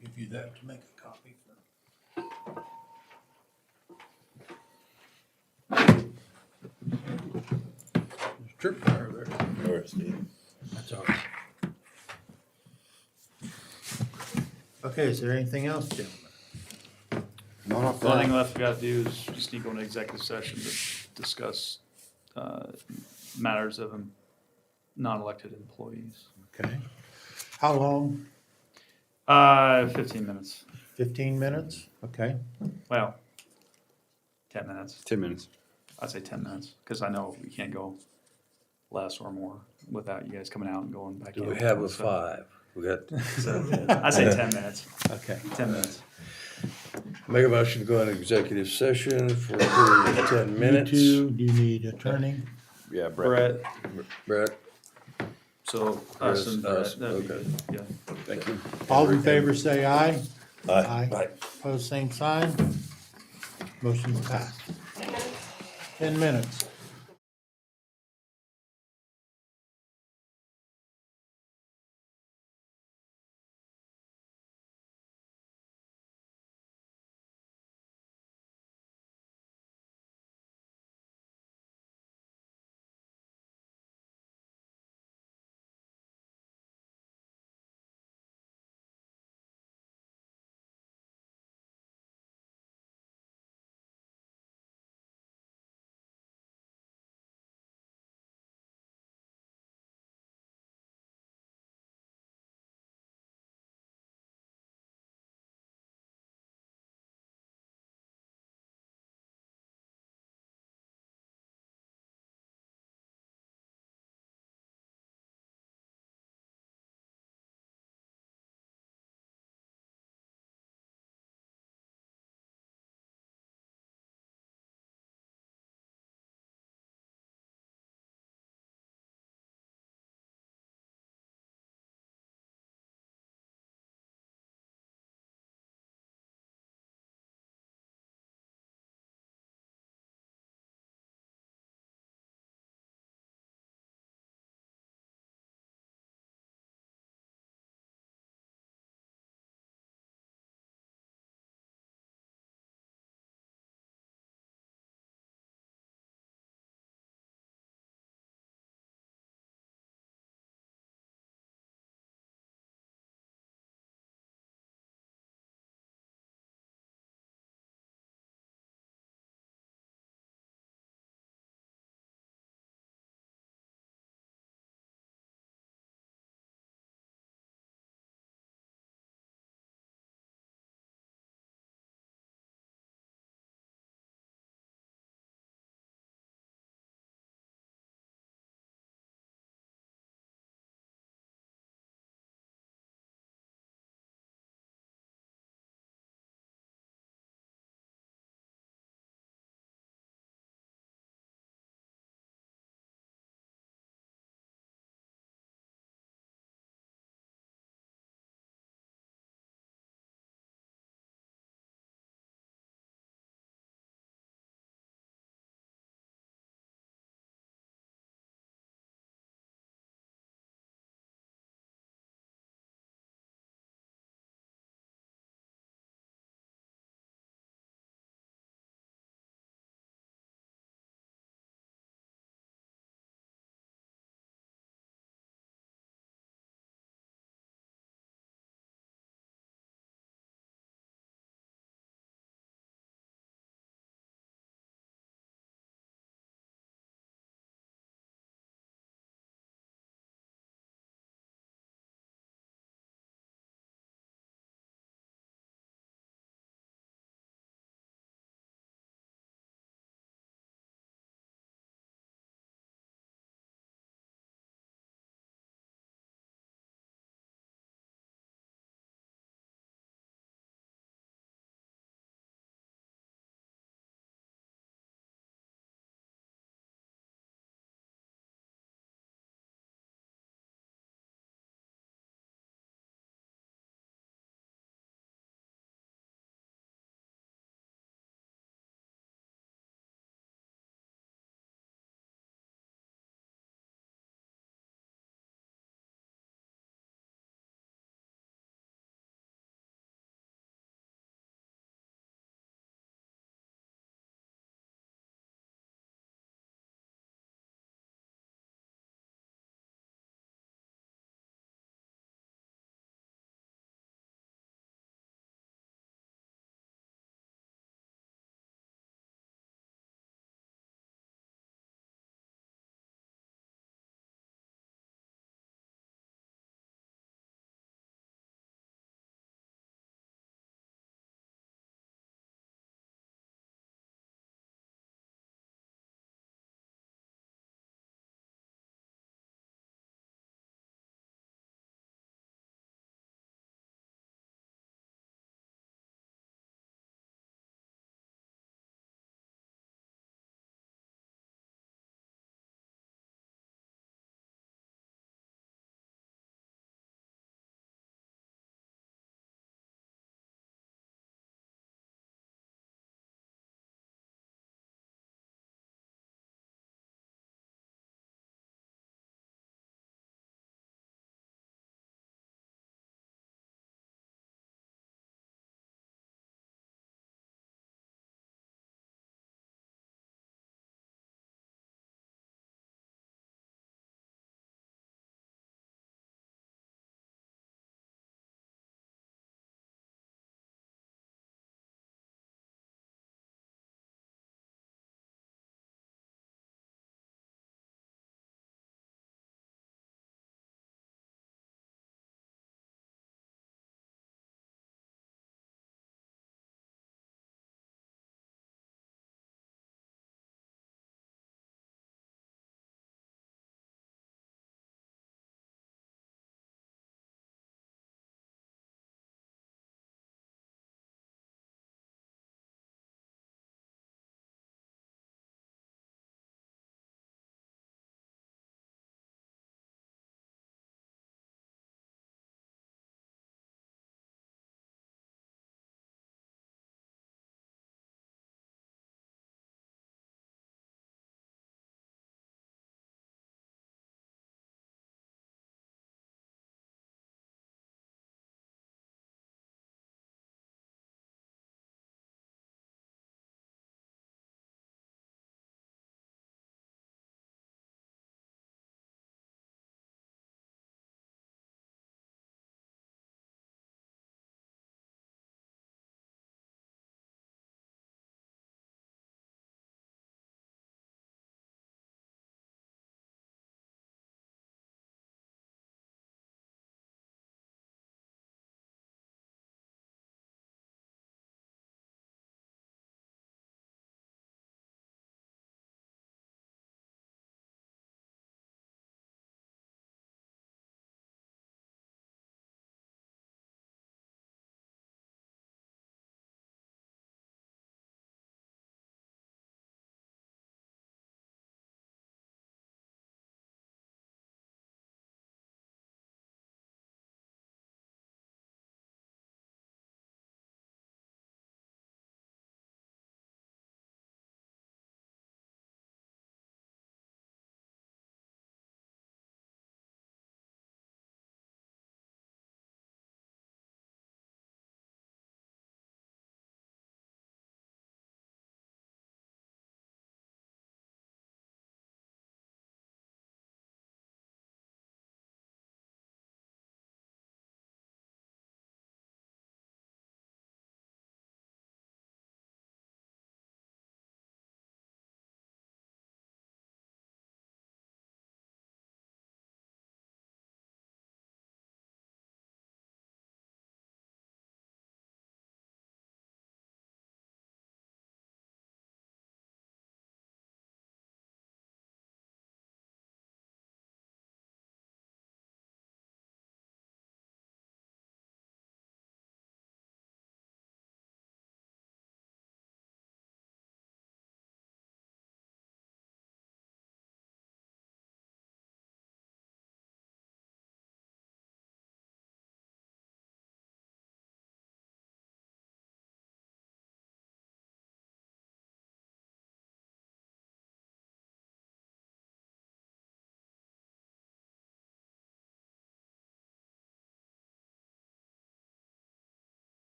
Give you that to make a copy for. There's trip wire there. Where is Steve? That's all right. Okay, is there anything else, gentlemen? Not off The only thing that. left we gotta do is just need to go into executive session to discuss, matters of non-elected employees. Okay. How long? 15 minutes. 15 minutes? Okay. Well, 10 minutes. 10 minutes. I'd say 10 minutes, because I know we can't go less or more without you guys coming out and going back in. Do we have a So- 5? We got, So, I say 10 minutes, Okay. 10 minutes. make a motion to go into executive session for a period of 10 minutes. You two, do you need attorney? Yeah, Brett. Brett, Brett, so us and Us, Brett, that'd be okay. good, yeah. Thank you. All in favor, say aye. Aye. Aye. Pose same sign. Motion's passed. 10 minutes.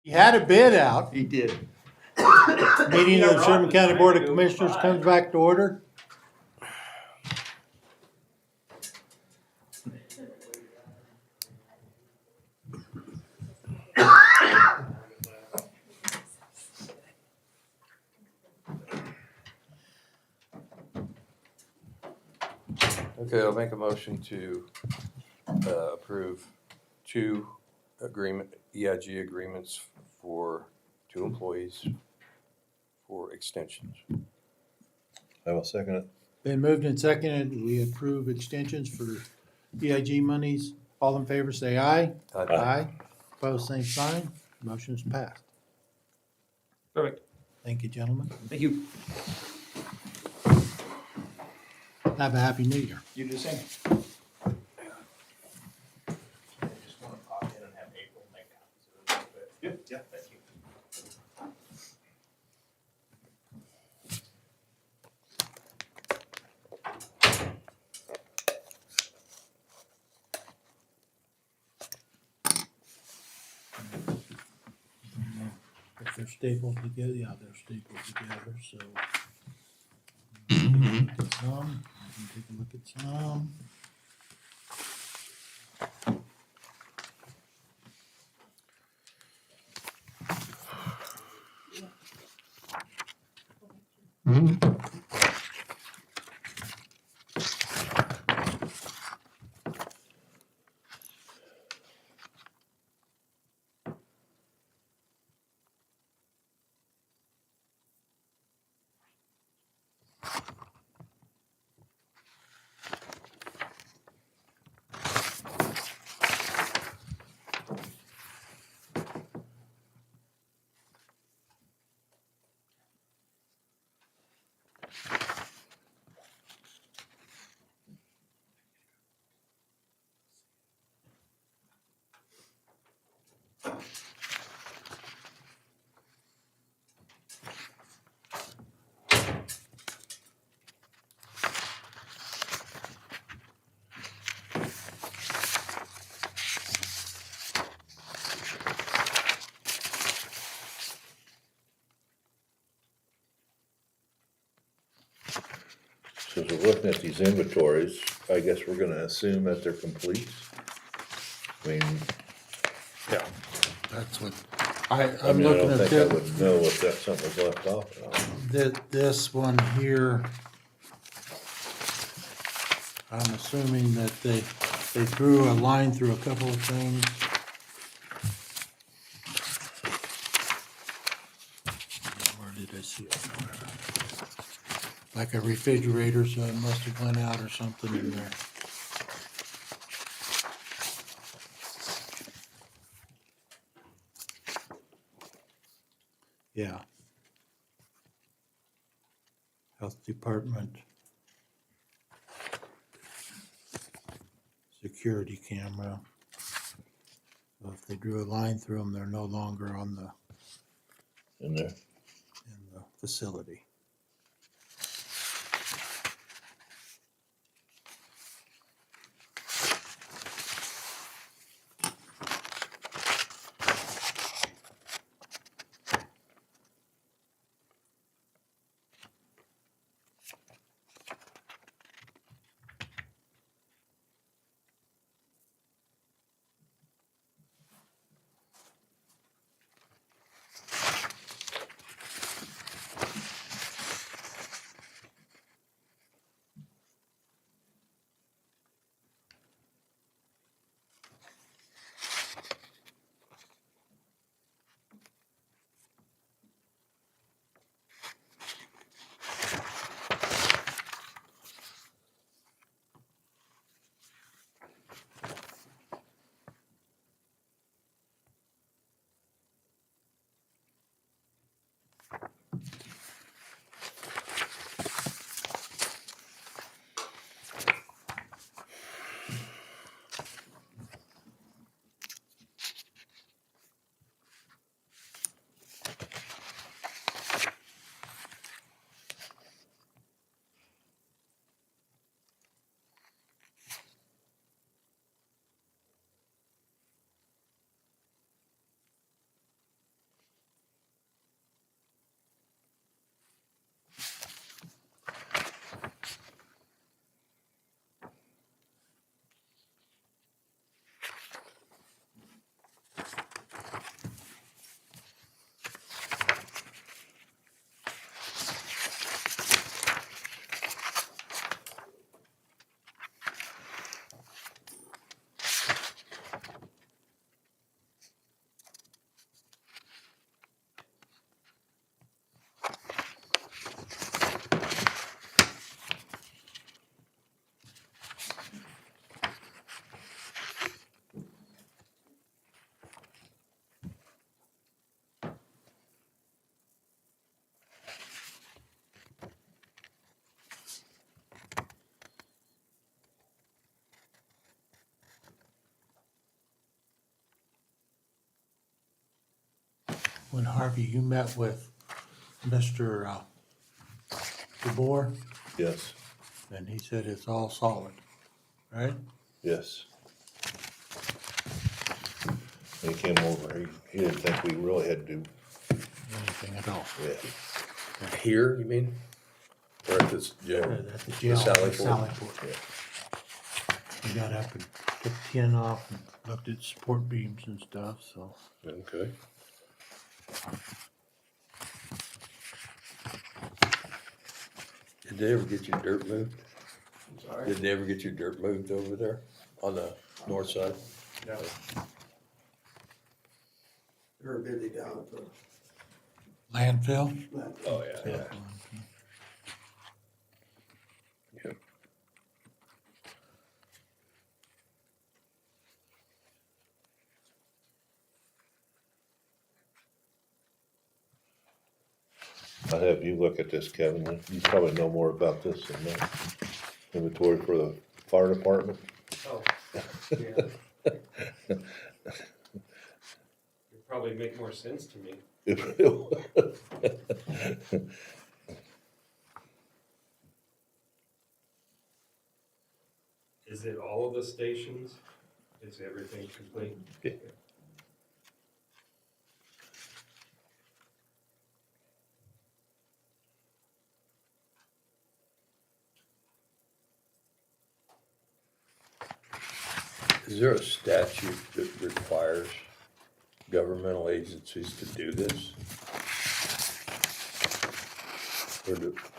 You had a bid out. He did. Meeting of the Sherman County Board of Go Commissioners by. comes back to order. Okay, I'll make a motion to approve two EIG agreements for two employees for extensions. I will second it. Been moved and seconded. We approve extensions for EIG monies. All in favor, say aye. Aye. Opposed, same sign. Motion's passed. Perfect. Thank you, gentlemen. Thank you. Have a happy new year. You do the same. I just wanna pop in and have April make copies of it a little bit. Yep, yeah. Thank you. If they're stapled together, yeah, they're stapled together, so. Take a look at some. Take a look at some. So as we're looking at these inventories, I guess we're gonna assume that they're complete. I mean, That's what, I I'm mean, I looking don't at think I this, would know if that something was left off. this one here. I'm assuming that they drew a line through a couple of things. Where did I see it? Like a refrigerator, so it must have went out or something in there. Yeah. Health Department. Security camera. So if they drew a line through them, they're no longer on In there. in the facility. when Harvey, you met with Mr. DeBoer, Yes, and he said it's all solid, right? yes. He came over, he didn't think we really had to do, Anything at all. yeah. Here, you mean? Or at this jail? At the jail, Sally Sally Port? Port. We got up and took tin off and looked at support beams and stuff, so. Okay. Did they ever get your dirt moved? I'm sorry. Did they ever get your dirt moved over there on the north side? No. They're busy down at the. Landfill? Oh, yeah. Yep. I'll have you look at this, Kevin, you probably know more about this than that. Inventory for the fire department. Oh, yeah. It'd probably make more sense to me. Is it all of the stations? Is everything complete? Yeah. Is there a statute that requires governmental agencies to do this?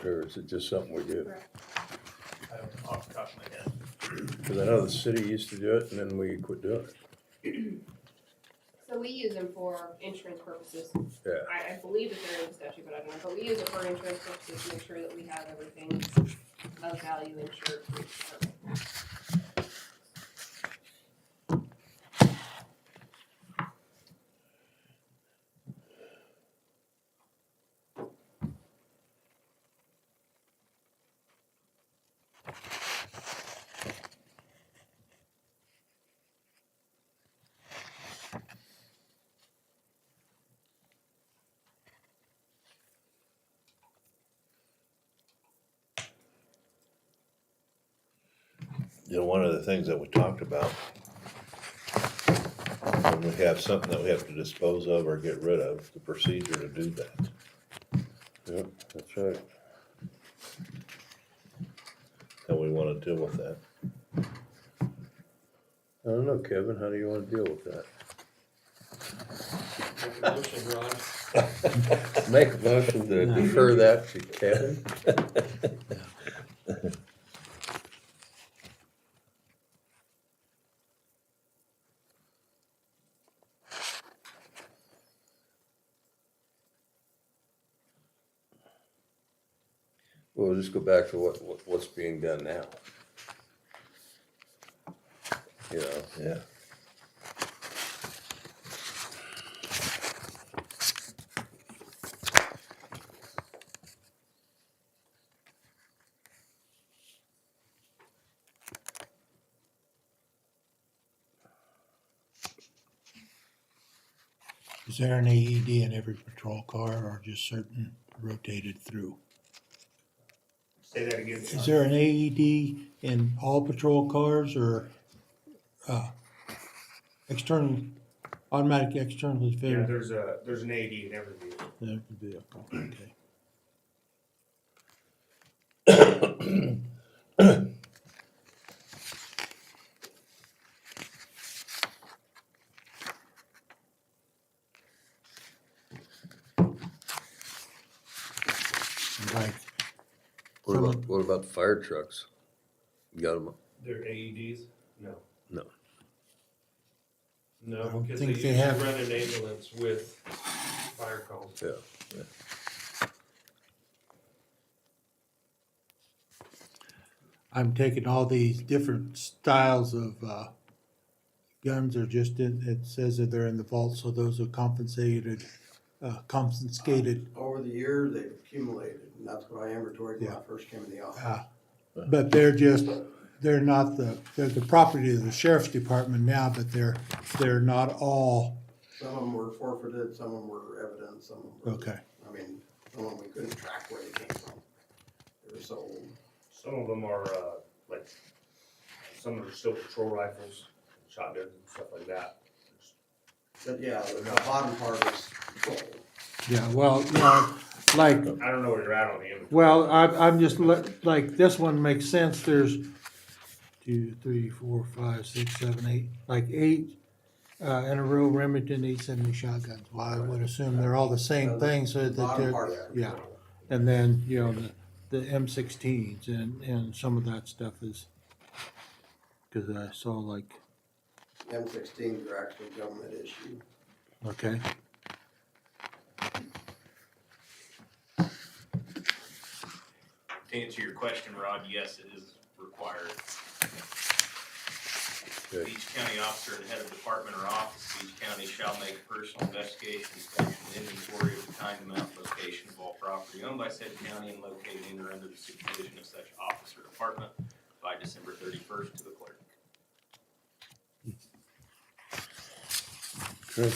Or is it just something we do? I don't, off the top of my head. Because I know the city used to do it and then we quit doing it. So we use them for insurance purposes. Yeah. I believe that they're in the statute, but I don't know, but we use it for insurance purposes to make sure that we have everything of value insured for each department. You know, one of the things that we talked about, when we have something that we have to dispose of or get rid of, the procedure to do that. Yep, that's right. How we wanna deal with that. I don't know, Kevin, how do you want to deal with that? Make a motion, Ron. Make a motion to defer that to Kevin? We'll just go back to what's being done now. You know, Yeah. Is there an AED in every patrol car or just certain rotated through? Say that again. Is there an AED in all patrol cars or, external, automatic externally Yeah, fitted? there's an AD in every vehicle. Vehicle, okay. Right. what about the fire trucks? You got them? They're AEDs? No. No. No, I don't because think they they usually have- run an ambulance with fire calls. Yeah. I'm taking all these different styles of, guns are just in, it says that they're in the vault, so those are confiscated. Over the years, they've accumulated, and that's what I inventoried when I Yeah. first came in the office. But they're not they're the property of the sheriff's department now, but they're not all Some of them were forfeited, some of them were evident, some of them were. Okay. I mean, some of them we couldn't track where they came from. They were so old. Some of them are, like, some are still patrol rifles, shotguns and stuff like that. But yeah, the bottom part is sold. Yeah, well, you know, like, I don't know where you're at on the inventory. well, I'm just, like, this one makes sense, there's 2, 3, 4, 5, 6, 7, 8, like 8, in a row, Remington 870 shotguns. Well, I would assume they're all the same thing, so that Bottom they're, part. yeah. And then, you know, the M16s and some of that stuff is, cause I saw like, M16s are actually government issue. okay, To answer your question, Rod, yes, it is required. Good. Each county officer and head of department or office of each county shall make a personal investigation, inspection, and inventory of the kind, amount, location of all property owned by said county and located in or under the supervision of such office or department by December 31st to the clerk. Good.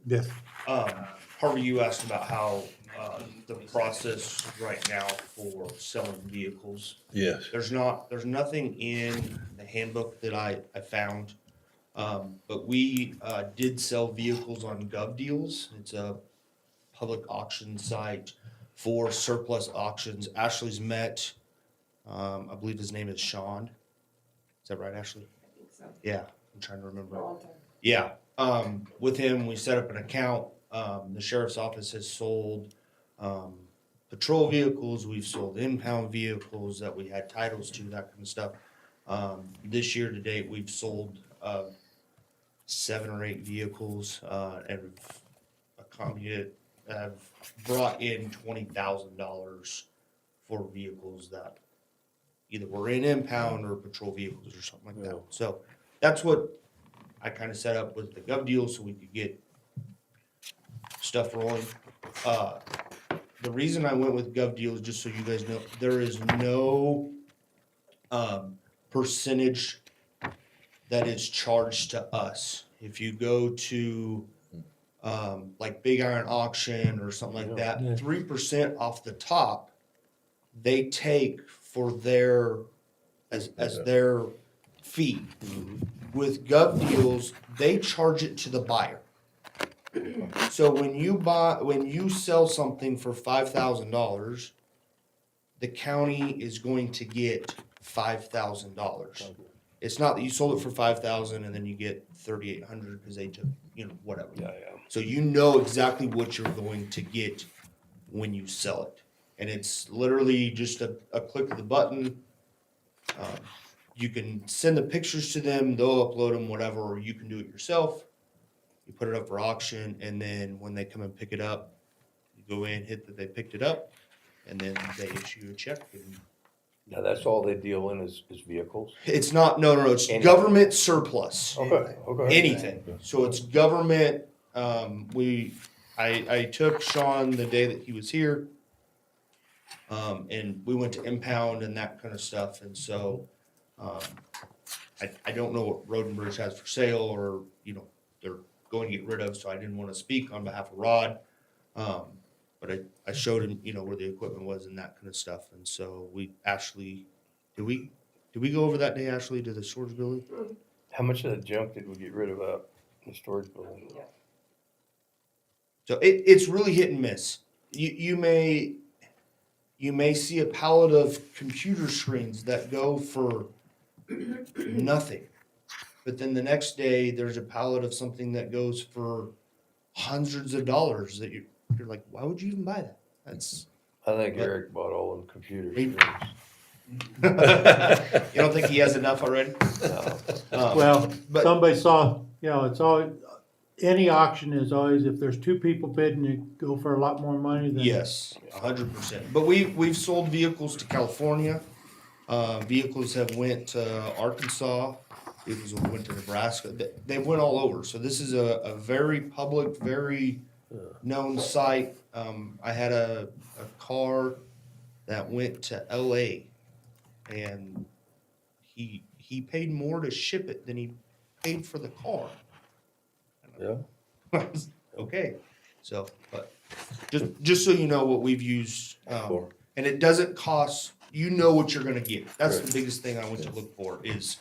yes, Harvey, you asked about how, the process right now for selling vehicles. Yes. There's nothing in the handbook that I found. But we, did sell vehicles on Gov Deals. It's a public auction site for surplus auctions. Ashley's met, I believe his name is Sean. Is that right, Ashley? I think so. Yeah, I'm trying to remember. For a long time. Yeah, with him, we set up an account. The sheriff's office has sold, patrol vehicles, we've sold impound vehicles that we had titles to, that kind of stuff. This year to date, we've sold, 7 or 8 vehicles, and have brought in $20,000 for vehicles that either were in impound or patrol vehicles or something like that. Yeah. So that's what I kind of set up with the Gov Deal so we could get stuff rolling. The reason I went with Gov Deals, just so you guys know, there is no percentage that is charged to us. If you go to like Big Iron Auction or something like that, Yeah. 3% off the top they take for their as their fee. With Gov Deals, they charge it to the buyer. So when you sell something for $5,000, the county is going to get $5,000. It's not that you sold it for $5,000 and then you get $3,800 because they took, whatever. Yeah. So you know exactly what you're going to get when you sell it. And it's literally just a click of the button. You can send the pictures to them, they'll upload them, whatever, or you can do it yourself. You put it up for auction, and then when they come and pick it up, you go in, hit that they picked it up, and then they issue a check. And Now, that's all they deal in is vehicles? it's not, no, it's Anything. government surplus. Okay. Anything. So it's government, I took Sean the day that he was here. And we went to impound and that kind of stuff, and so, I don't know what Road and Bridge has for sale, or, they're going to get rid of, so I didn't wanna speak on behalf of Rod. But I showed him, where the equipment was and that kind of stuff, and so did we go over that day, Ashley, to the storage building? How much of that junk did we get rid of out in the storage building? So it's really hit and miss. You may see a pallet of computer screens that go for nothing. But then the next day, there's a pallet of something that goes for hundreds of dollars that you're like, why would you even buy that? That's, I think Eric bought all them computers. He- you don't think he has enough already? No. well, but- somebody saw, it's always, any auction is always, if there's 2 people bidding, you go for a lot more money than. Yes, 100%. But we've sold vehicles to California. Vehicles have went to Arkansas. vehicles that went to Nebraska. They went all over. So this is a very public, very known site. I had a car that went to LA, and he paid more to ship it than he paid for the car. Yeah. Okay, so, but just so you know what we've used, Sure. and it doesn't cost, you know what you're gonna get. That's the Right. biggest thing I want to look for is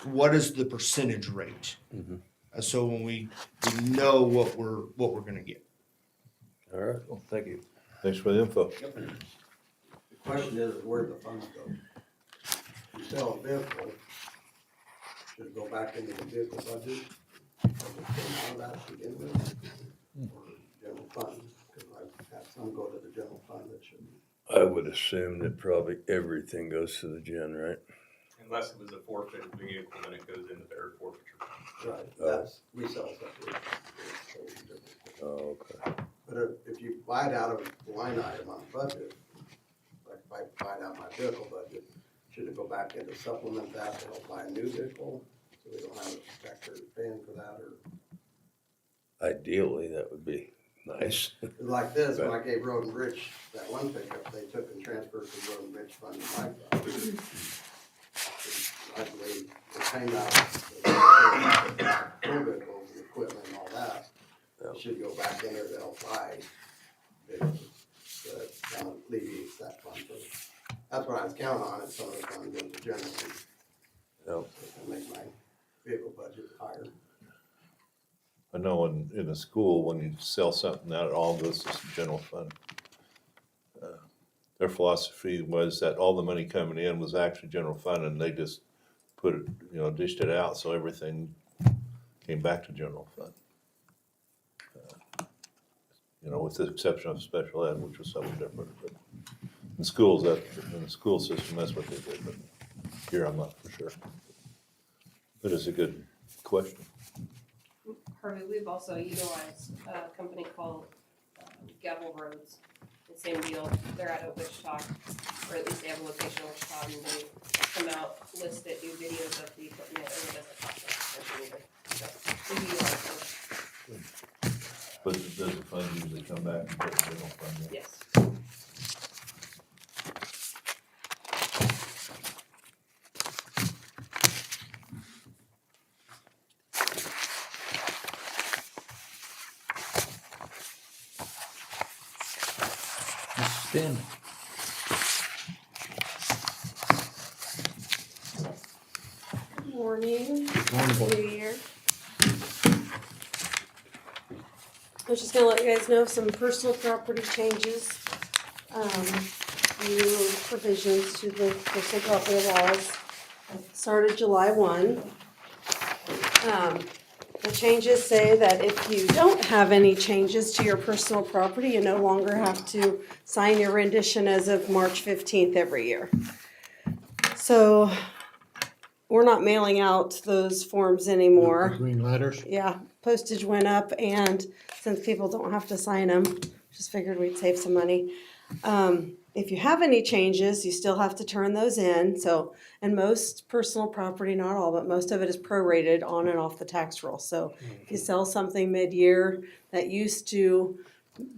what is the percentage rate? So when we know what we're gonna get. All right, well, thank you. Thanks for the info. The question is, where do the funds go? You sell a vehicle, should it go back into the vehicle budget? Or just go out of that to begin with? Or general fund? Because I've had some go to the general fund that shouldn't. I would assume that probably everything goes to the gen, right? Unless it was a forfeited vehicle, then it goes into their forfeiture. Right, that's, we sell separate. Oh, okay. But if you buy it out of a line item on the budget, like if I buy it out my vehicle budget, should it go back in to supplement that to help buy a new vehicle? So we don't have a taxpayer paying for that, or Ideally, that would be nice. like this, when I gave Road and Bridge that one pickup, they took and transferred from Road and Bridge fund to my fund. I believe the came out, the vehicles and equipment and all that, Yeah. should go back in there to help buy vehicles. But kind of alleviates that fund. So that's what I was counting on, is some of the funds in the general, fund, Yep. so to make my vehicle budget higher. I know in a school, when you sell something out, it all goes to the general fund. Their philosophy was that all the money coming in was actually general fund, and they just put it, dished it out, so everything came back to general fund. With the exception of special ed, which was something different, but in schools, in the school system, that's what they did, but here, I'm not for sure. But it's a good question. Harvey, we've also utilized a company called Gavel Roads. The same deal. They're out of Wichita, or at least they have a location in Wichita, and they come out, list it, do videos of the equipment, and it doesn't cost us anything either. So we utilize them. But does the fund usually come back and put the general fund in? Yes. Mrs. Stanley. Morning, Morning. New Year. I was just gonna let you guys know some personal property changes, new provisions to the personal property laws. Started July 1. The changes say that if you don't have any changes to your personal property, you no longer have to sign your rendition as of March 15th every year. So we're not mailing out those forms anymore. The green letters. Yeah, postage went up, and since people don't have to sign them, just figured we'd save some money. If you have any changes, you still have to turn those in. So, and most personal property, not all, but most of it is prorated on and off the tax roll. So if you sell something mid-year that used to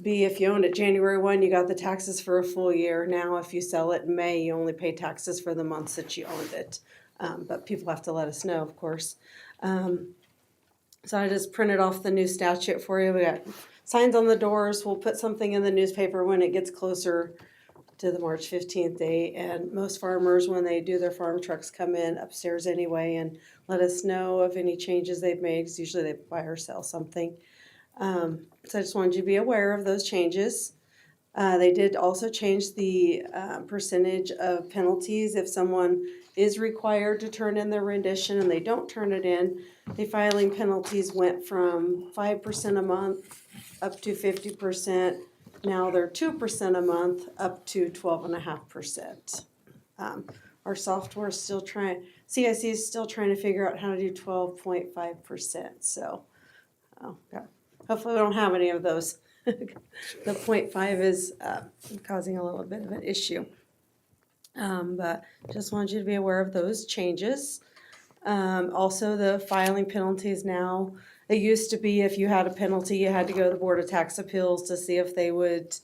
be, if you owned it January 1, you got the taxes for a full year. Now, if you sell it in May, you only pay taxes for the months that you owned it. But people have to let us know, of course. So I just printed off the new statute for you. We got signs on the doors. We'll put something in the newspaper when it gets closer to the March 15th date. And most farmers, when they do their farm trucks, come in upstairs anyway and let us know of any changes they've made, because usually they buy or sell something. So I just wanted you to be aware of those changes. They did also change the percentage of penalties if someone is required to turn in their rendition and they don't turn it in. The filing penalties went from 5% a month up to 50%. Now they're 2% a month up to 12.5%. Our software is still trying, CIC is still trying to figure out how to do 12.5%. So, hopefully we don't have any of those. The 0.5 is causing a little bit of an issue. But just wanted you to be aware of those changes. Also, the filing penalties now, it used to be if you had a penalty, you had to go to the Board of Tax Appeals to see if they would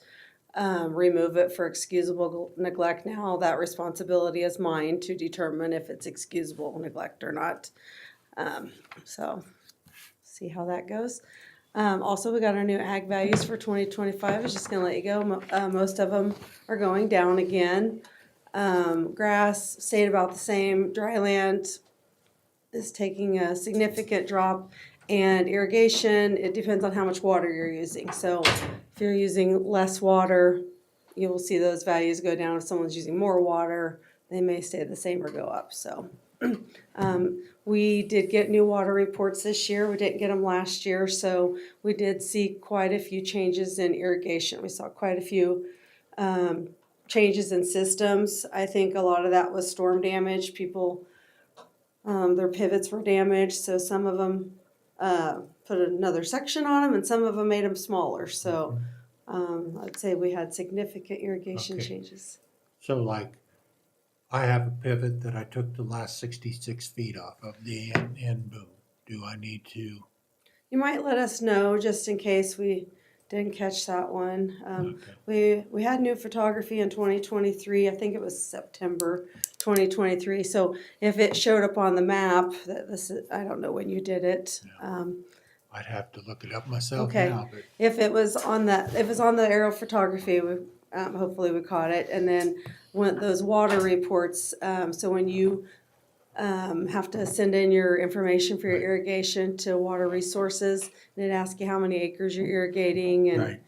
remove it for excusable neglect. Now that responsibility is mine to determine if it's excusable neglect or not. So, see how that goes. Also, we got our new ag values for 2025. I was just gonna let you go. Most of them are going down again. Grass stayed about the same. Dry land is taking a significant drop. And irrigation, it depends on how much water you're using. So if you're using less water, you will see those values go down. If someone's using more water, they may stay the same or go up. So we did get new water reports this year. We didn't get them last year. So we did see quite a few changes in irrigation. We saw quite a few changes in systems. I think a lot of that was storm damage. People, their pivots were damaged. So some of them put another section on them, and some of them made them smaller. So I'd say we had significant irrigation Okay. changes. So like, I have a pivot that I took the last 66 feet off of the end boom. Do I need to? You might let us know just in case we didn't catch that one. We had new photography in 2023. I think it was September 2023. So if it showed up on the map, that this is, I don't know when you did it. I'd have to look it up myself Okay. now, but If it was on the aerial photography, hopefully we caught it. And then when those water reports, so when you have to send in your information for your irrigation to Water Resources, and it asks you how many acres you're irrigating and Right.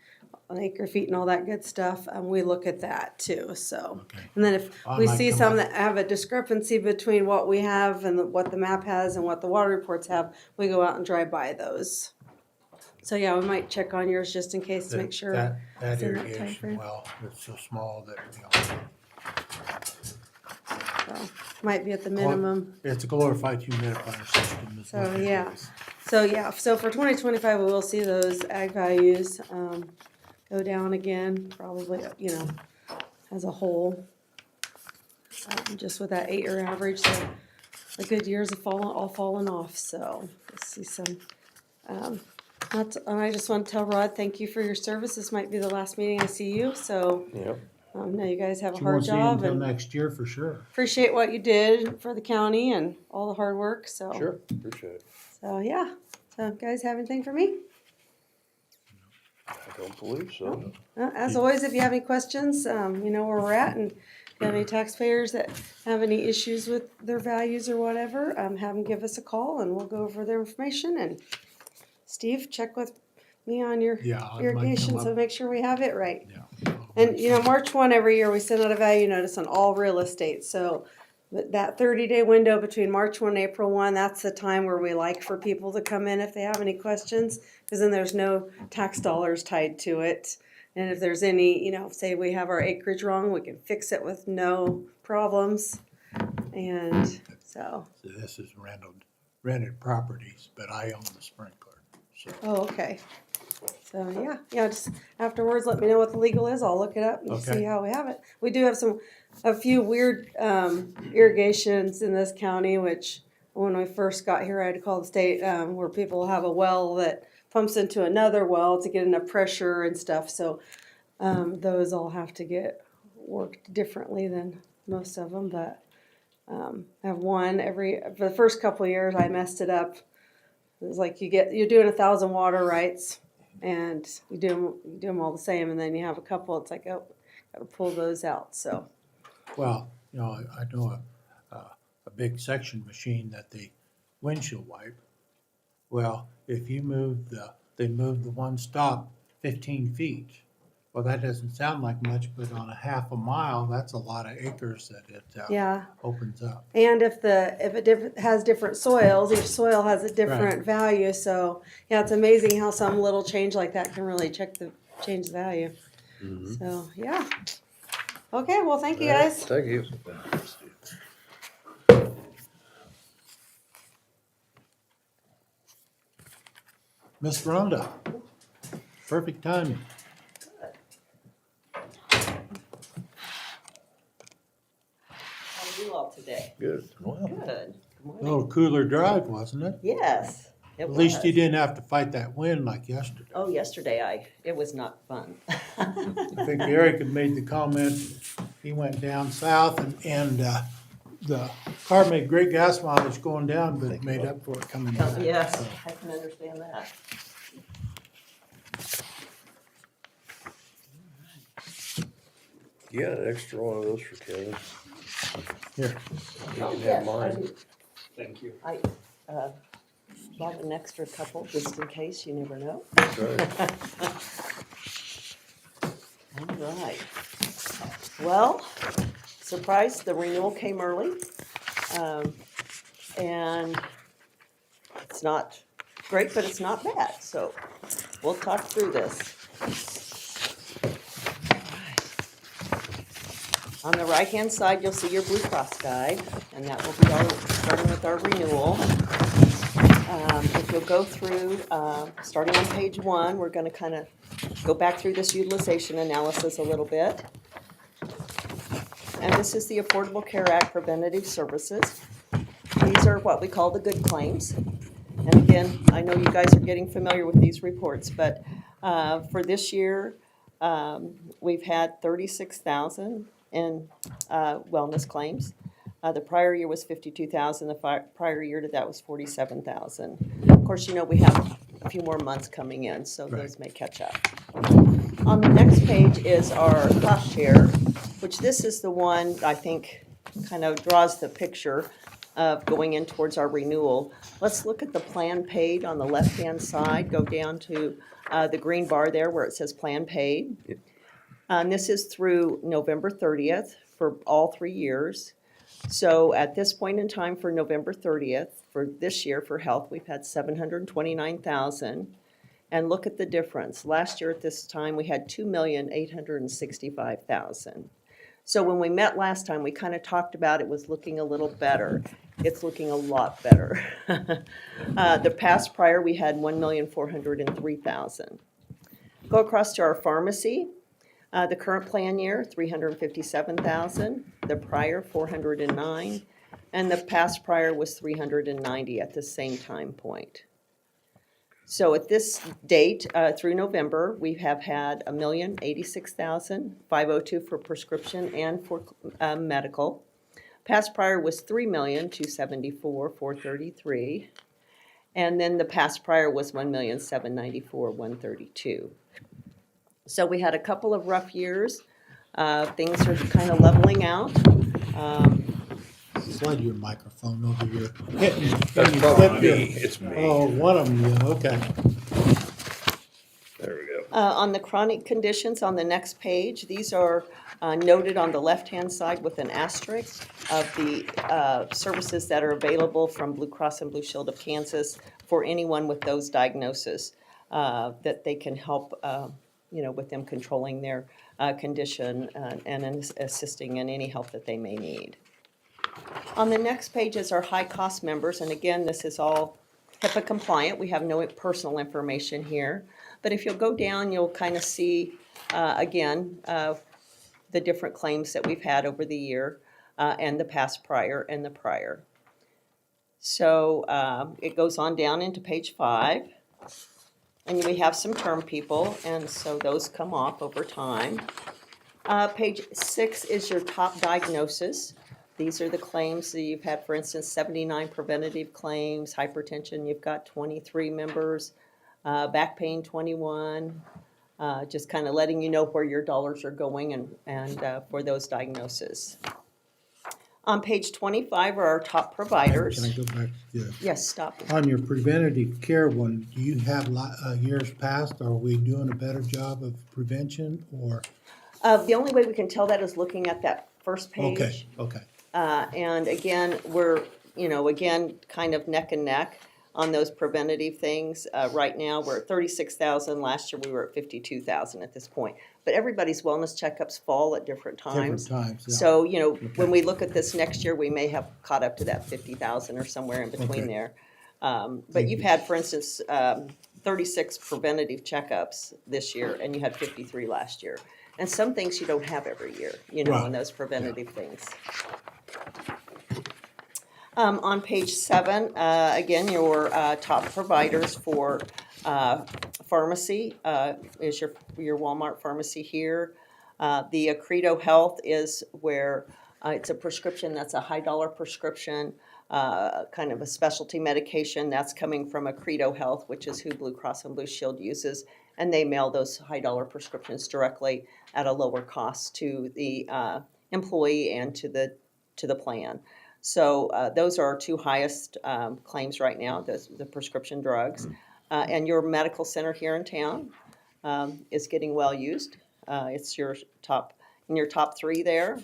acre feet and all that good stuff. We look at that too. So, Okay. and then if I we might see come some up- that have a discrepancy between what we have and what the map has and what the water reports have, we go out and drive by those. So yeah, we might check on yours just in case to make sure. That it's in that irrigation timeframe. well, it's so small that, So, might be at the minimum. it's a glorified humidifier system is So, what it yeah. is. So for 2025, we will see those ag values go down again, probably, as a whole. Just with that 8-year average, the good years have all fallen off, so we'll see some. And I just want to tell Rod, thank you for your service. This might be the last meeting I see you, so Yep. know you guys have a You hard won't see job until and next year for sure. appreciate what you did for the county and all the hard work, so. Sure, appreciate it. So, yeah. So, guys have anything for me? I don't believe so. As always, if you have any questions, you know where we're at, and if you have any taxpayers that have any issues with their values or whatever, have them give us a call and we'll go over their information. And Steve, check with me on your Yeah, I might irrigation, come so up- make sure we have it right. Yeah. And, March 1 every year, we send out a value notice on all real estate, so that 30-day window between March 1 and April 1, that's the time where we like for people to come in if they have any questions, because then there's no tax dollars tied to it. And if there's any, say we have our acreage wrong, we can fix it with no problems. And so, So this is rented properties, but I own the sprinkler, so. oh, okay. So, yeah, just afterwards, let me know what the legal is. I'll look it up and Okay. see how we have it. We do have a few weird irrigations in this county, which when we first got here, I had to call the state, where people have a well that pumps into another well to get enough pressure and stuff. So those all have to get worked differently than most of them. But I have one for the first couple of years, I messed it up. It was like you're doing 1,000 water rights, and you do them all the same, and then you have a couple. It's like, oh, gotta pull those out. So. Well, I know a big section machine that they windshield wipe. Well, if you they move the one stop 15 feet. Well, that doesn't sound like much, but on a half a mile, that's a lot of acres that it Yeah, opens up. and if it has different soils, each soil has a different value. So yeah, it's amazing how some little change like that can really change the value. So yeah. Okay, well, thank you guys. Thank you. Miss Rhonda, perfect timing. How are you all today? Good. Well, Good. Good Oh, morning. cooler drive, wasn't it? Yes, it At least you was. didn't have to fight that wind like yesterday. Oh, yesterday it was not fun. I think Eric had made the comment, he went down south and the car made great gas mileage going down, but it made up for it coming back. Yes, So, I can understand that. You got an extra one of those for Kevin? Here, You Oh, can yes, have mine. I do. Thank you. I bought an extra couple just in case, you never know. That's right. All right. Well, surprise, the renewal came early. And it's not great, but it's not bad. So we'll talk through this. On the right-hand side, you'll see your Blue Cross guide, and that will be starting with our renewal. If you'll go through, starting on page 1, we're going to kind of go back through this utilization analysis a little bit. And this is the Affordable Care Act preventative services. These are what we call the good claims. And again, I know you guys are getting familiar with these reports, but for this year, we've had 36,000 in wellness claims. The prior year was 52,000. The prior year to that was 47,000. Of course, you know we have a few more months coming in, so those may catch up. On the next page is our cost share, which this is the one I think kind of draws the picture of going in towards our renewal. Let's look at the plan paid on the left-hand side. Go down to the green bar there where it says plan paid. And this is through November 30th for all 3 years. So at this point in time for November 30th, for this year for health, we've had 729,000. And look at the difference. Last year at this time, we had 2,865,000. So when we met last time, we kind of talked about it was looking a little better. It's looking a lot better. The past prior, we had 1,403,000. Go across to our pharmacy. The current plan year, 357,000. The prior, 409. And the past prior was 390 at the same time point. So at this date, through November, we have had 1,086,502 for prescription and for medical. Past prior was 3,274,433. And then the past prior was 1,794,132. So we had a couple of rough years. Things are kind of leveling out. slide your microphone over here. That's probably me. It's me. Oh, one of them, yeah, okay. There we go. On the chronic conditions on the next page, these are noted on the left-hand side with an asterisk of the services that are available from Blue Cross and Blue Shield of Kansas for anyone with those diagnoses, that they can help, with them controlling their condition and assisting in any help that they may need. On the next page is our high-cost members, and again, this is all HIPAA compliant. We have no personal information here. But if you'll go down, you'll kind of see, again, the different claims that we've had over the year and the past prior and the prior. So it goes on down into page 5. And we have some term people, and so those come off over time. Page 6 is your top diagnosis. These are the claims that you've had, for instance, 79 preventative claims, hypertension, you've got 23 members, back pain 21, just kind of letting you know where your dollars are going and for those diagnoses. On page 25 are our top providers. Can I go back to the, Yes, stop. on your preventative care one, do you have years past, are we doing a better job of prevention or? The only way we can tell that is looking at that first page. Okay. And again, we're, kind of neck and neck on those preventative things. Right now, we're at 36,000. Last year, we were at 52,000 at this point. But everybody's wellness checkups fall at different times. Yeah. So, when we look at this next year, we may have caught up to that 50,000 or somewhere in between there. But you've had, for instance, 36 preventative checkups this year, and you had 53 last year. And some things you don't have every year, Right. on those preventative things. On page 7, again, your top providers for pharmacy is your Walmart pharmacy here. The Accredo Health is where it's a prescription that's a high dollar prescription, kind of a specialty medication that's coming from Accredo Health, which is who Blue Cross and Blue Shield uses. And they mail those high dollar prescriptions directly at a lower cost to the employee and to the plan. So those are our two highest claims right now, the prescription drugs. And your medical center here in town is getting well used. It's your top 3 there.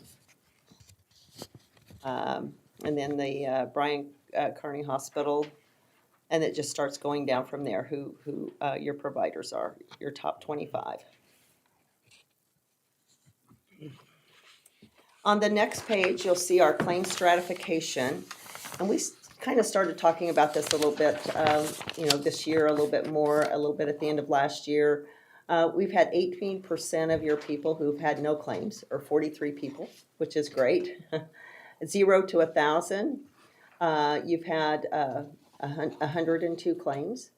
And then the Bryan Kearney Hospital, and it just starts going down from there, who your providers are, your top 25. On the next page, you'll see our claim stratification, and we kind of started talking about this a little bit, this year, a little bit more, a little bit at the end of last year. We've had 18% of your people who've had no claims, or 43 people, which is great. 0 to 1,000, you've had 102 claims,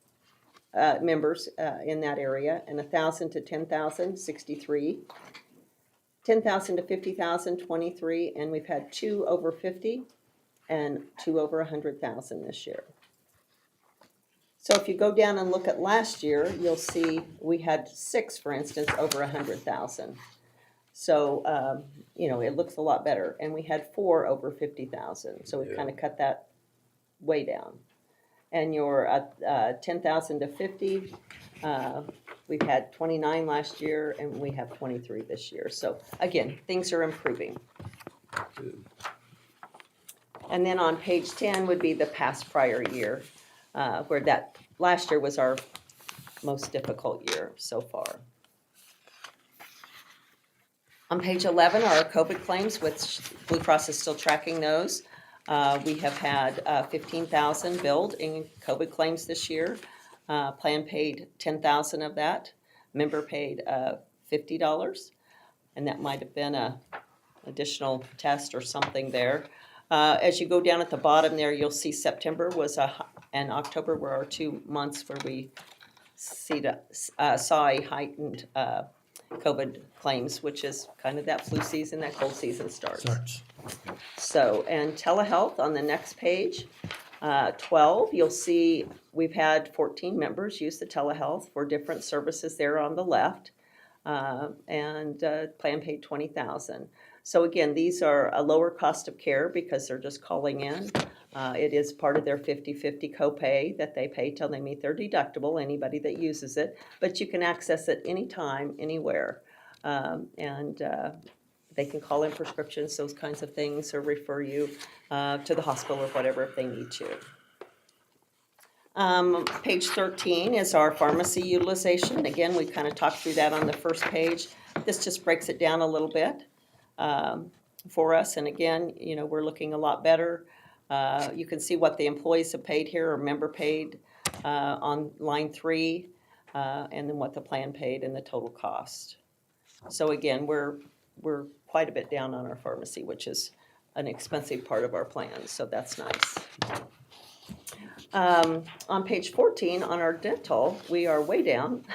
members in that area, and 1,000 to 10,000, 63. 10,000 to 50,000, 23, and we've had 2 over 50 and 2 over 100,000 this year. So if you go down and look at last year, you'll see we had 6, for instance, over 100,000. So, it looks a lot better. And we had 4 over 50,000. So we kind of cut that way down. And your 10,000 to 50, we've had 29 last year, and we have 23 this year. So again, things are improving. And then on page 10 would be the past prior year, where that last year was our most difficult year so far. On page 11 are our COVID claims, which Blue Cross is still tracking those. We have had 15,000 billed in COVID claims this year. Plan paid 10,000 of that. Member paid $50, and that might have been a additional test or something there. As you go down at the bottom there, you'll see September and October were our 2 months where we saw a heightened COVID claims, which is kind of that flu season, that cold season starts. So, and telehealth on the next page, 12, you'll see we've had 14 members use the telehealth for different services there on the left, and plan paid 20,000. So again, these are a lower cost of care because they're just calling in. It is part of their 50/50 copay that they pay till they meet their deductible, anybody that uses it, but you can access it anytime, anywhere. And they can call in prescriptions, those kinds of things, or refer you to the hospital or whatever if they need to. Page 13 is our pharmacy utilization. Again, we kind of talked through that on the first page. This just breaks it down a little bit for us. And again, we're looking a lot better. You can see what the employees have paid here, or member paid on line 3, and then what the plan paid and the total cost. So again, we're quite a bit down on our pharmacy, which is an expensive part of our plan, so that's nice. On page 14, on our dental, we are way down.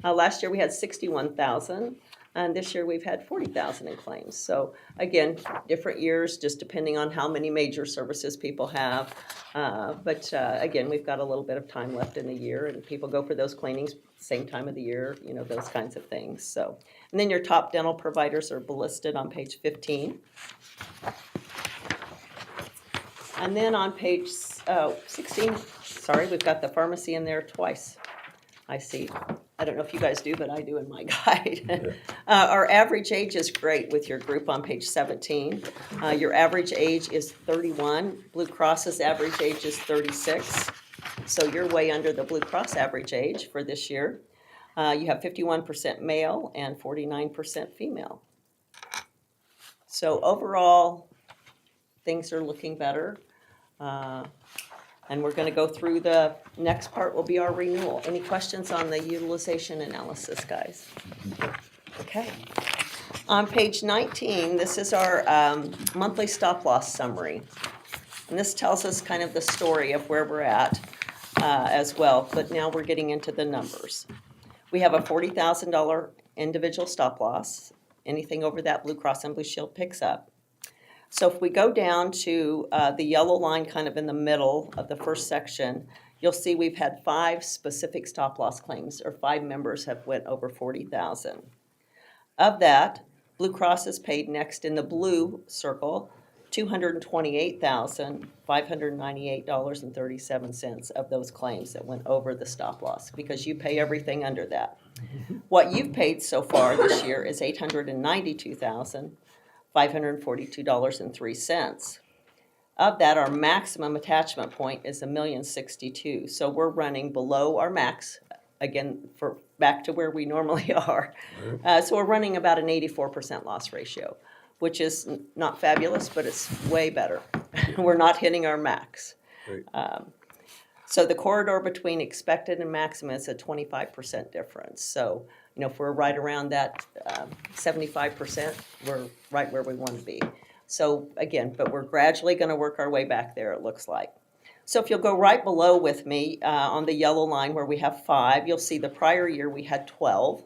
Last year we had 61,000, and this year we've had 40,000 in claims. So again, different years, just depending on how many major services people have. But again, we've got a little bit of time left in the year, and people go for those cleanings same time of the year, those kinds of things. So, and then your top dental providers are listed on page 15. And then on page 16, we've got the pharmacy in there twice. I see. I don't know if you guys do, but I do in my guide. Our average age is great with your group on page 17. Your average age is 31. Blue Cross's average age is 36. So you're way under the Blue Cross average age for this year. You have 51% male and 49% female. So overall, things are looking better. And we're going to go through the next part will be our renewal. Any questions on the utilization analysis, guys? Okay. On page 19, this is our monthly stop loss summary. And this tells us kind of the story of where we're at as well, but now we're getting into the numbers. We have a $40,000 individual stop loss. Anything over that, Blue Cross and Blue Shield picks up. So if we go down to the yellow line kind of in the middle of the first section, you'll see we've had 5 specific stop loss claims, or 5 members have went over 40,000. Of that, Blue Cross is paid next in the blue circle, $228,598.37 of those claims that went over the stop loss, because you pay everything under that. What you've paid so far this year is $892,542.03. Of that, our maximum attachment point is $1,062,000. So we're running below our max, again, for back to where we normally are. So we're running about an 84% loss ratio, which is not fabulous, but it's way better. We're not hitting our max. Great. So the corridor between expected and maximum is a 25% difference. So, if we're right around that 75%, we're right where we want to be. So again, but we're gradually going to work our way back there, it looks like. So if you'll go right below with me on the yellow line where we have 5, you'll see the prior year we had 12.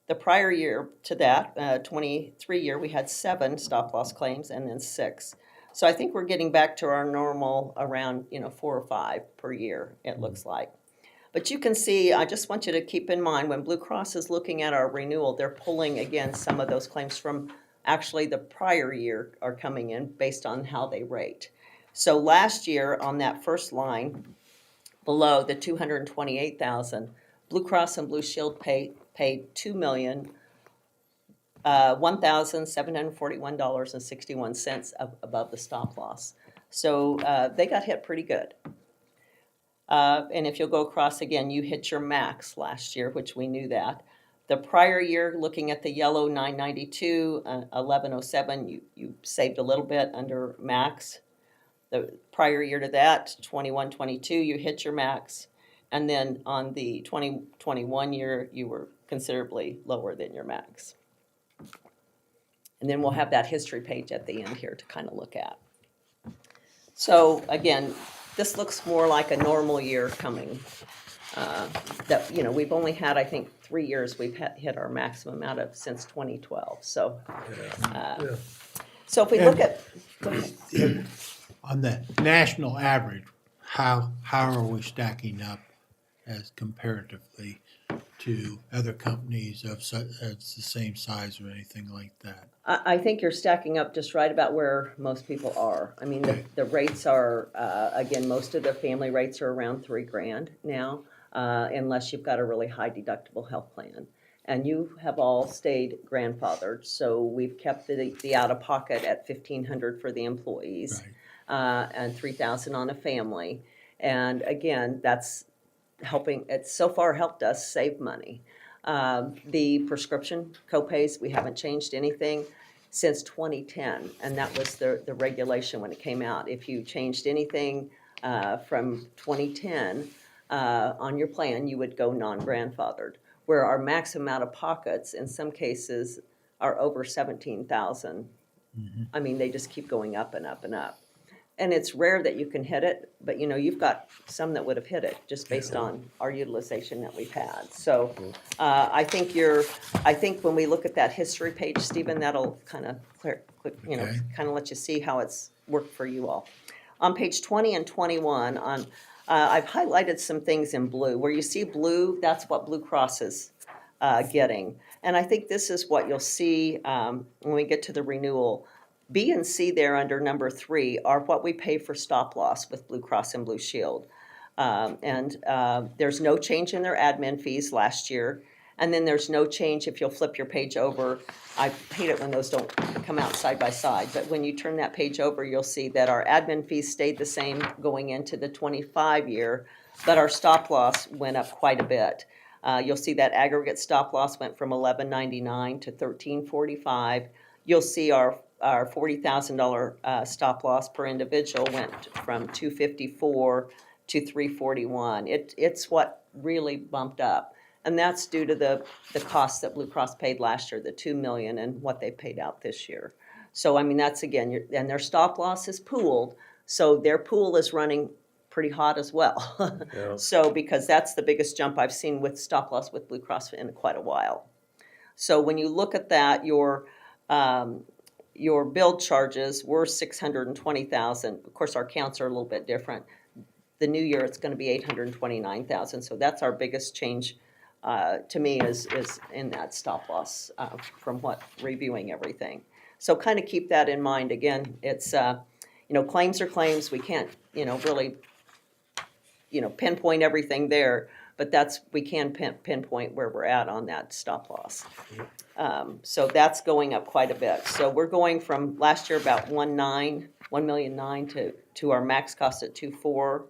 The prior year to that, 23 year, we had 7 stop loss claims and then 6. So I think we're getting back to our normal around, 4 or 5 per year, it looks like. But you can see, I just want you to keep in mind, when Blue Cross is looking at our renewal, they're pulling, again, some of those claims from actually the prior year are coming in based on how they rate. So last year on that first line below the 228,000, Blue Cross and Blue Shield paid $1,741.61 above the stop loss. So they got hit pretty good. And if you'll go across again, you hit your max last year, which we knew that. The prior year, looking at the yellow 992, 1107, you saved a little bit under max. The prior year to that, 21-22, you hit your max. And then on the 2021 year, you were considerably lower than your max. And then we'll have that history page at the end here to kind of look at. So again, this looks more like a normal year coming. We've only had, I think, 3 years we've hit our maximum out of since 2012. So, so if we look at, go ahead. On the national average, how are we stacking up as comparatively to other companies of that's the same size or anything like that? I think you're stacking up just right about where most people are. I mean, the rates are, again, most of the family rates are around $3,000 now, unless you've got a really high deductible health plan. And you have all stayed grandfathered, so we've kept the out-of-pocket at $1,500 for the employees, right, and $3,000 on a family. And again, that's helping. It's so far helped us save money. The prescription copays, we haven't changed anything since 2010, and that was the regulation when it came out. If you changed anything from 2010 on your plan, you would go non-grandfathered, where our maximum out-of-pockets in some cases are over $17,000. Mm-hmm. I mean, they just keep going up and up and up. And it's rare that you can hit it, but you've got some that would have hit it just based on our utilization that we've had. So I think when we look at that history page, Stephen, that'll kind of kind of let you see how it's worked for you all. On page 20 and 21, I've highlighted some things in blue. Where you see blue, that's what Blue Cross is getting. And I think this is what you'll see when we get to the renewal. B and C there under number 3 are what we pay for stop loss with Blue Cross and Blue Shield. There's no change in their admin fees last year. And then there's no change if you'll flip your page over. I hate it when those don't come out side by side. But when you turn that page over, you'll see that our admin fees stayed the same going into the 25 year, but our stop loss went up quite a bit. You'll see that aggregate stop loss went from $11.99 to $13.45. You'll see our $40,000 stop loss per individual went from $254 to $341. It's what really bumped up, and that's due to the costs that Blue Cross paid last year, the $2 million, and what they paid out this year. So I mean, that's again, and their stop loss is pooled, So their pool is running pretty hot as well. Yeah. So, because that's the biggest jump I've seen with stop loss with Blue Cross in quite a while. So when you look at that, your build charges were 620,000. Of course, our counts are a little bit different. The new year, it's gonna be 829,000, so that's our biggest change, to me, is in that stop loss, from what, reviewing everything. So kind of keep that in mind. Again, it's, claims are claims, we can't, really, pinpoint everything there, but we can pinpoint where we're at on that stop loss. So that's going up quite a bit. So we're going from last year about 1,900,000 to our max cost at 2.4,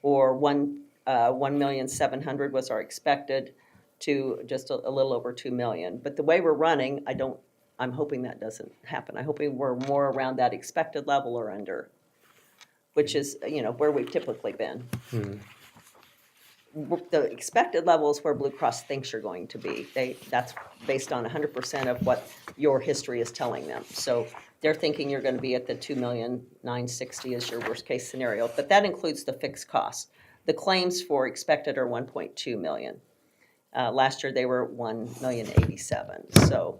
or 1,700,000 was our expected, to just a little over 2 million. But the way we're running, I'm hoping that doesn't happen. I'm hoping we're more around that expected level or under, which is, where we've typically been. The expected level is where Blue Cross thinks you're going to be. That's based on 100% of what your history is telling them. So they're thinking you're going to be at the 2,960,000 is your worst case scenario, but that includes the fixed cost. The claims for expected are 1.2 million. Last year they were 1,087,000. So,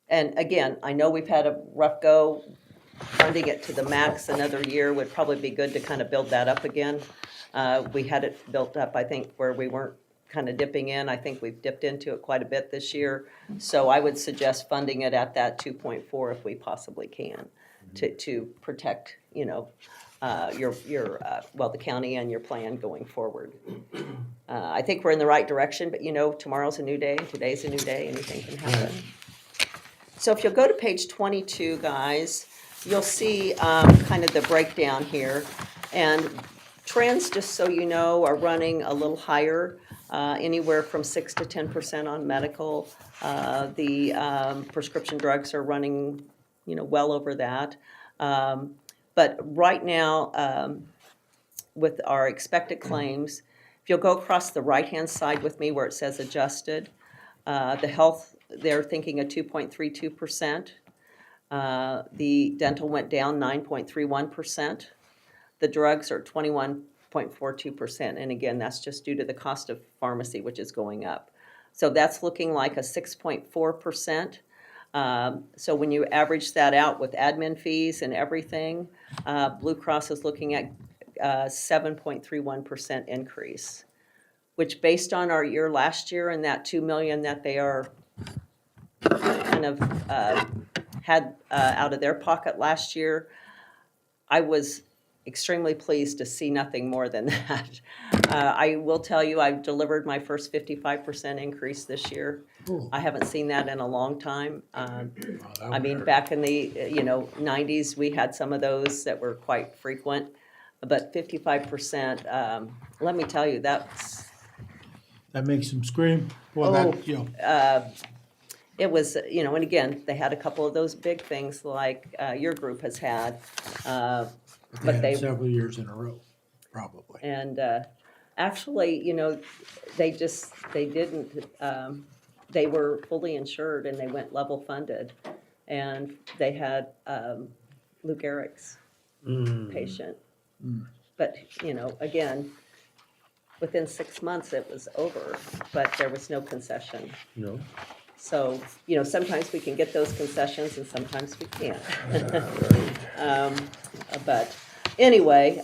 and again, I know we've had a rough go. Funding it to the max another year would probably be good to kind of build that up again. We had it built up, I think, where we weren't kind of dipping in. I think we've dipped into it quite a bit this year. So I would suggest funding it at that 2.4 if we possibly can, to protect, the county and your plan going forward. I think we're in the right direction, but tomorrow's a new day, today's a new day, anything can happen. So if you'll go to page 22, guys, you'll see kind of the breakdown here. And trends, just so you know, are running a little higher, anywhere from 6 to 10% on medical. The prescription drugs are running, well over that. But right now, with our expected claims, if you'll go across the right-hand side with me where it says adjusted, the health, they're thinking a 2.32%. The dental went down 9.31%. The drugs are 21.42%. And again, that's just due to the cost of pharmacy, which is going up. So that's looking like a 6.4%. So when you average that out with admin fees and everything, Blue Cross is looking at 7.31% increase, which based on our year last year and that 2 million that they are kind of had out of their pocket last year, I was extremely pleased to see nothing more than that. I will tell you, I've delivered my first 55% increase this year. Ooh. I haven't seen that in a long time. that I mean, would back in the 90s, we had some of those that were quite frequent, but 55%. Let me tell you, That makes them scream. Well, it was, and again, they had a couple of those big things like your group has had. but they several years in a row, probably. And actually, they didn't, they were fully insured and they went level funded. And they had Lou Gehrig's patient. But, again, within 6 months it was over, but there was no concession. No. So, sometimes we can get those concessions and sometimes we can't. But anyway,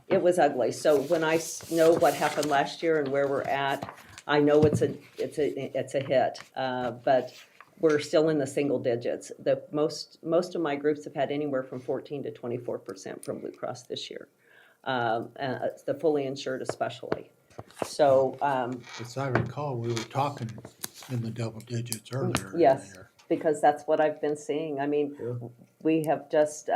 it was ugly. So when I know what happened last year and where we're at, I know it's a hit. But we're still in the single digits. The most of my groups have had anywhere from 14 to 24% from Blue Cross this year. The fully insured especially. So, as I recall, we were talking in the double digits earlier. Yes, because that's what I've been seeing. I mean, we have just,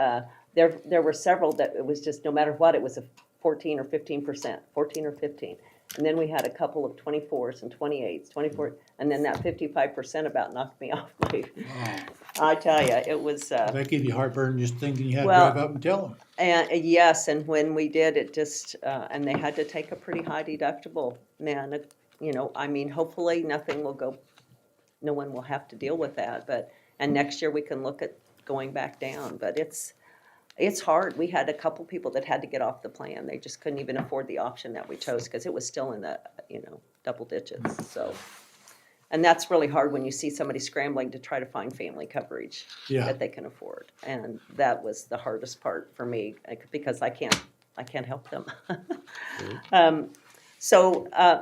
there were several that it was just, no matter what, it was a 14 or 15%, 14 or 15. And then we had a couple of 24s and 28s, 24, and then that 55% about knocked me off my, I tell you, it was. That gave you heartburn just thinking you had to Well, drive up and tell them. And yes, and when we did, it just, and they had to take a pretty high deductible. Man, I mean, hopefully nothing will go, no one will have to deal with that, but And next year we can look at going back down, but it's hard. We had a couple people that had to get off the plan. They just couldn't even afford the option that we chose because it was still in the, double digits, so. And that's really hard when you see somebody scrambling to try to find family coverage Yeah. that they can afford. And that was the hardest part for me because I can't help them.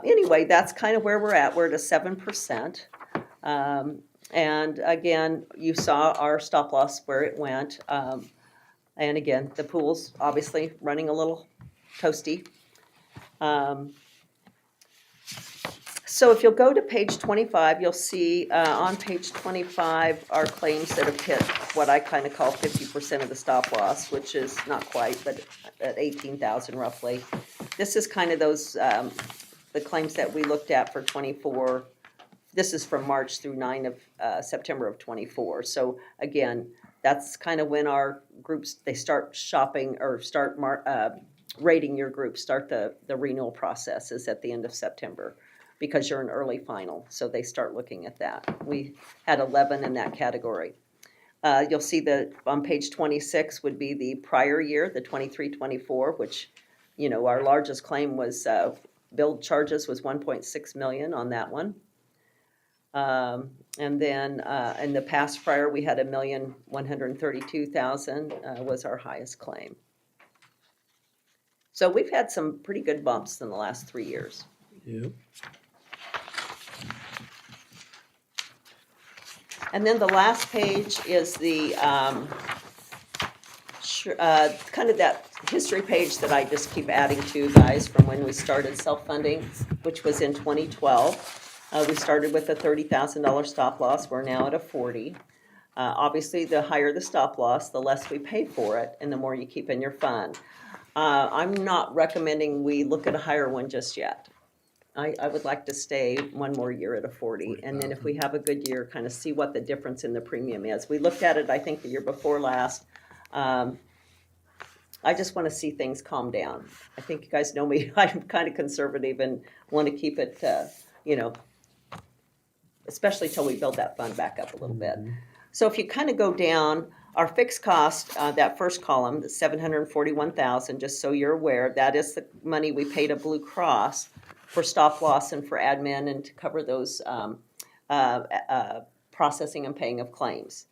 Anyway, that's kind of where we're at. We're at a 7%. And again, you saw our stop loss where it went. And again, the pool's obviously running a little toasty. So if you'll go to page 25, you'll see on page 25 our claims that have hit what I kind of call 50% of the stop loss, which is not quite, but at 18,000 roughly. This is kind of those the claims that we looked at for 24. This is from March through 9 of September of 24. So again, that's kind of when our groups, they start shopping or start rating your group, start the renewal process is at the end of September because you're an early final. So they start looking at that. We had 11 in that category. You'll see that on page 26 would be the prior year, the 23-24, which, our largest claim was billed charges was 1.6 million on that one. And then in the past prior, we had 1,132,000 was our highest claim. So we've had some pretty good bumps in the last 3 years. Yep. And then the last page is the kind of that history page that I just keep adding to, guys, from when we started self-funding, which was in 2012. We started with a $30,000 stop loss. We're now at a 40. Obviously, the higher the stop loss, the less we pay for it, and the more you keep in your fund. I'm not recommending we look at a higher one just yet. I would like to stay one more year at a 40, and then if we have a good year, kind of see what the difference in the premium is. We looked at it, I think, the year before last. I just want to see things calm down. I think you guys know me. I'm kind of conservative and want to keep it, especially till we build that fund back up a little bit. So if you kind of go down, our fixed cost, that first column, the $741,000, just so you're aware, that is the money we pay to Blue Cross for stop loss and for admin and to cover those processing and paying of claims.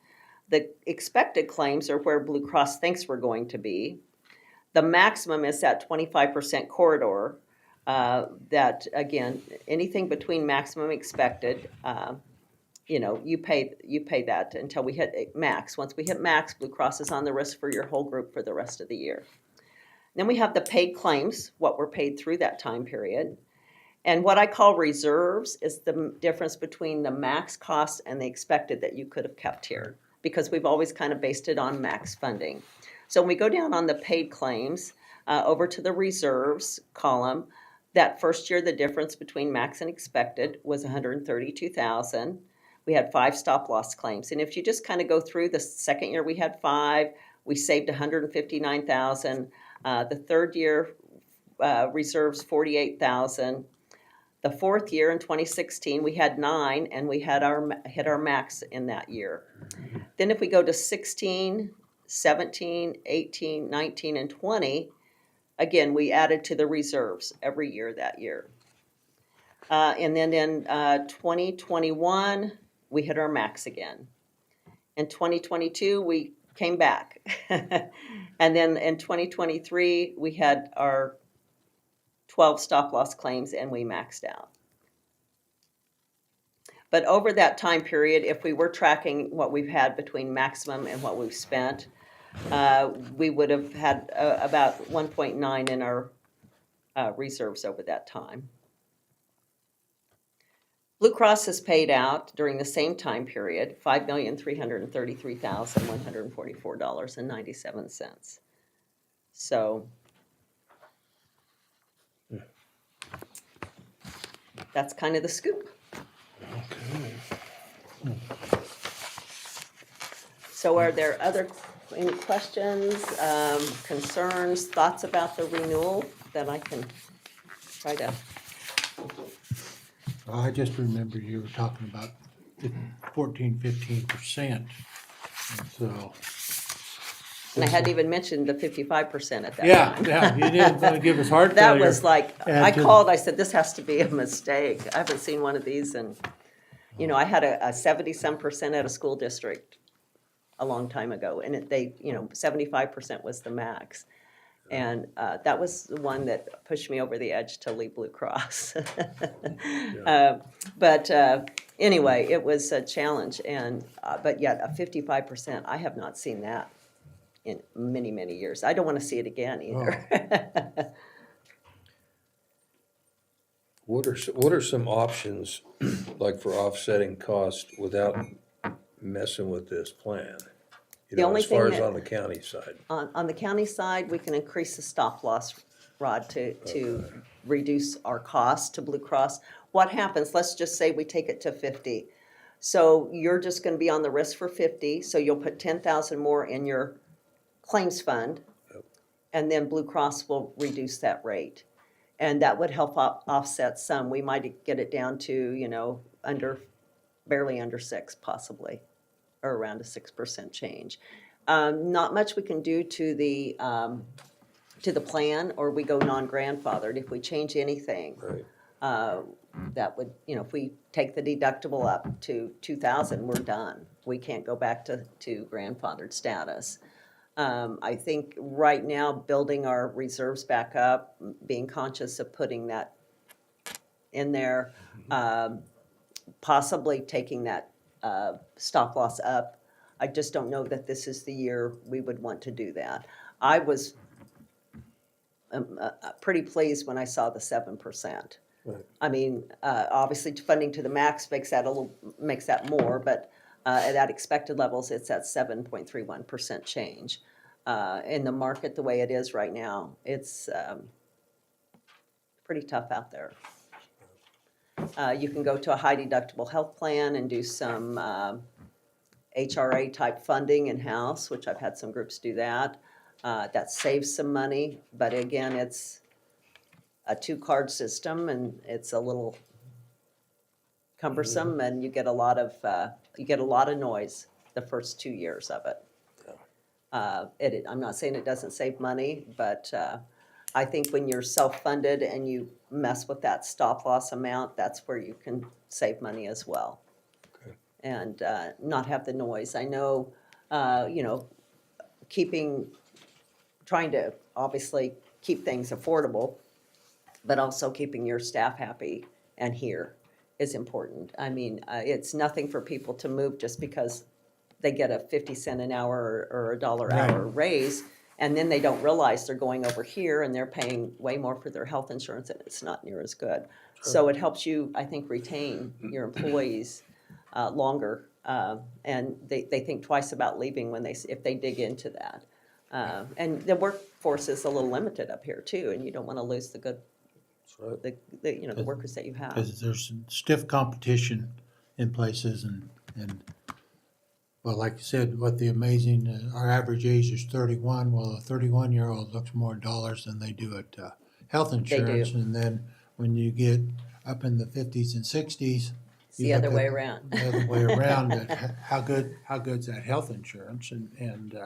The expected claims are where Blue Cross thinks we're going to be. The maximum is that 25% corridor. That again, anything between maximum expected, you pay that until we hit max. Once we hit max, Blue Cross is on the risk for your whole group for the rest of the year. Then we have the paid claims, what were paid through that time period. And what I call reserves is the difference between the max cost and the expected that you could have kept here, because we've always kind of based it on max funding. So when we go down on the paid claims, over to the reserves column, that first year, the difference between max and expected was 132,000. We had 5 stop loss claims. And if you just kind of go through, the second year we had 5, we saved 159,000. The third year, reserves 48,000. The fourth year in 2016, we had 9, and we had hit our max in that year. Then if we go to 16, 17, 18, 19, and 20, again, we added to the reserves every year that year. And then in 2021, we hit our max again. In 2022, we came back. And then in 2023, we had our 12 stop loss claims and we maxed out. But over that time period, if we were tracking what we've had between maximum and what we've spent, we would have had about 1.9 in our reserves over that time. Blue Cross has paid out during the same time period $5,333,144.97. So that's kind of the scoop. Okay. So are there any questions, concerns, thoughts about the renewal that I can try to? I just remember you were talking about 14-15%. So, And I hadn't even mentioned the 55% at that yeah, time. yeah, you didn't want to give us heart That failure. was like, And I to- called, I said, this has to be a mistake. I haven't seen one of these and, I had a 70-some% at a school district a long time ago, and 75% was the max. And that was the one that pushed me over the edge to leave Blue Cross. But anyway, it was a challenge, and but yet a 55%, I have not seen that in many, many years. I don't want to see it again either. What are some options, like for offsetting costs without messing with this plan? The only As far thing as that- on the county side. On the county side, we can increase the stop loss, Rod, to reduce our cost to Blue Cross. What happens, let's just say we take it to 50. So you're just gonna be on the risk for 50, so you'll put 10,000 more in your claims fund. And then Blue Cross will reduce that rate. And that would help offset some. We might get it down to, barely under 6 possibly, or around a 6% change. Not much we can do to the plan, or we go non-grandfathered. If we change anything, Right. that would, if we take the deductible up to 2,000, we're done. We can't go back to grandfathered status. I think right now, building our reserves back up, being conscious of putting that in there, possibly taking that stop loss up. I just don't know that this is the year we would want to do that. I was pretty pleased when I saw the 7%. Right. I mean, obviously funding to the max makes that more, but at expected levels, it's at 7.31% change. In the market, the way it is right now, it's pretty tough out there. You can go to a high deductible health plan and do some HRA type funding in-house, which I've had some groups do that. That saves some money, but again, it's a 2-card system and it's a little cumbersome, and you get a lot of noise the first 2 years of it. I'm not saying it doesn't save money, but I think when you're self-funded and you mess with that stop loss amount, that's where you can save money as well. Okay. And not have the noise. I know, trying to obviously keep things affordable, but also keeping your staff happy and here is important. I mean, it's nothing for people to move just because they get a 50 cent an hour or $1 an hour raise, and then they don't realize they're going over here and they're paying way more for their health insurance, and it's not near as good. So it helps you, I think, retain your employees longer, and they think twice about leaving if they dig into that. And the workforce is a little limited up here too, and you don't want to lose the good, That's right. the workers that you have. Because there's some stiff competition in places and well, like you said, our average age is 31. Well, a 31-year-old looks more dollars than they do at health insurance. And then when you get up in the 50s and 60s, It's the other way around. The other way around, how good's that health insurance? And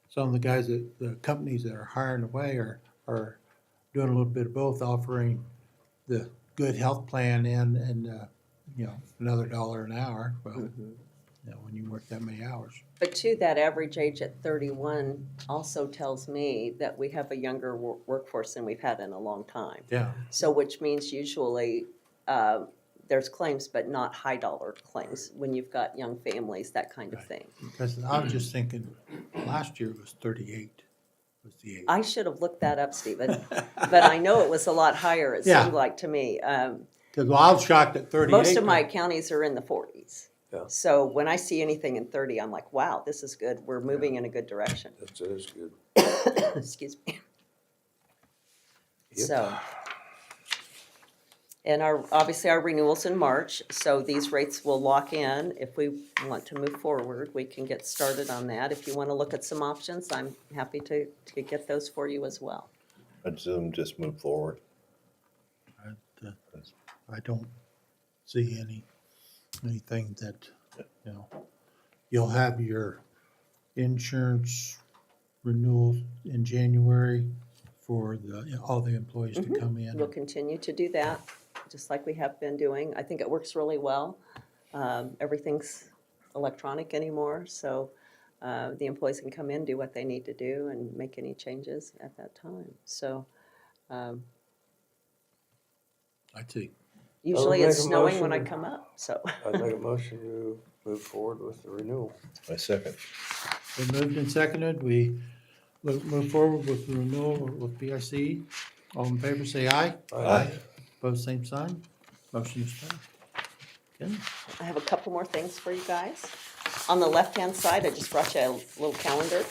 some of the guys the companies that are hiring away are doing a little bit of both, offering the good health plan and another $1 an hour. Well, when you work that many hours. But too, that average age at 31 also tells me that we have a younger workforce than we've had in a long time. Yeah. So which means usually there's claims, but not high dollar claims when you've got young families, that kind of thing. Because I was just thinking, last year it was 38 was the age. I should have looked that up, Stephen, but I know it was a lot higher, it Yeah. seemed like to me. Because I was shocked at 38. Most of my counties are in the 40s. Yeah. So when I see anything in 30, I'm like, wow, this is good. We're moving in a good direction. That is good. Excuse me. Yep. So, and obviously our renewal's in March, so these rates will lock in. If we want to move forward, we can get started on that. If you want to look at some options, I'm happy to get those for you as well. I'd assume just move forward. I don't see any anything that, you know, you'll have your insurance renewal in January for all the employees to come in. We'll continue to do that, just like we have been doing. I think it works really well. Everything's electronic anymore, so the employees can come in, do what they need to do, and make any changes at that time. So I'd say, usually make it's a snowing when I motion. come up, so. I'd make a motion to move forward with the renewal. I second. been moved and seconded, we move forward with the renewal with BIC. All in favor, say aye. Aye. Both same sign, motion is passed. Okay. I have a couple more things for you guys. On the left-hand side, I just brought you a little calendar.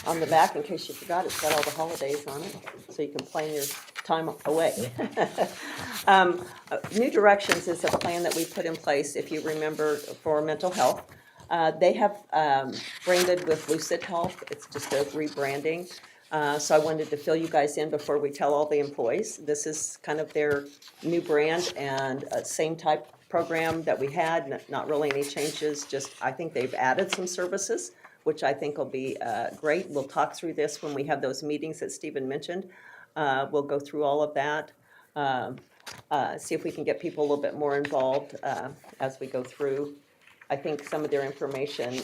On the back, in case you forgot, it's got all the holidays on it, so you can plan your time away. New Directions is a plan that we put in place, if you remember, for mental health. They have branded with Lucid Health. It's just a rebranding. So I wanted to fill you guys in before we tell all the employees. This is kind of their new brand and same type program that we had, not really any changes, just I think they've added some services, which I think will be great. We'll talk through this when we have those meetings that Stephen mentioned. We'll go through all of that, see if we can get people a little bit more involved as we go through. I think some of their information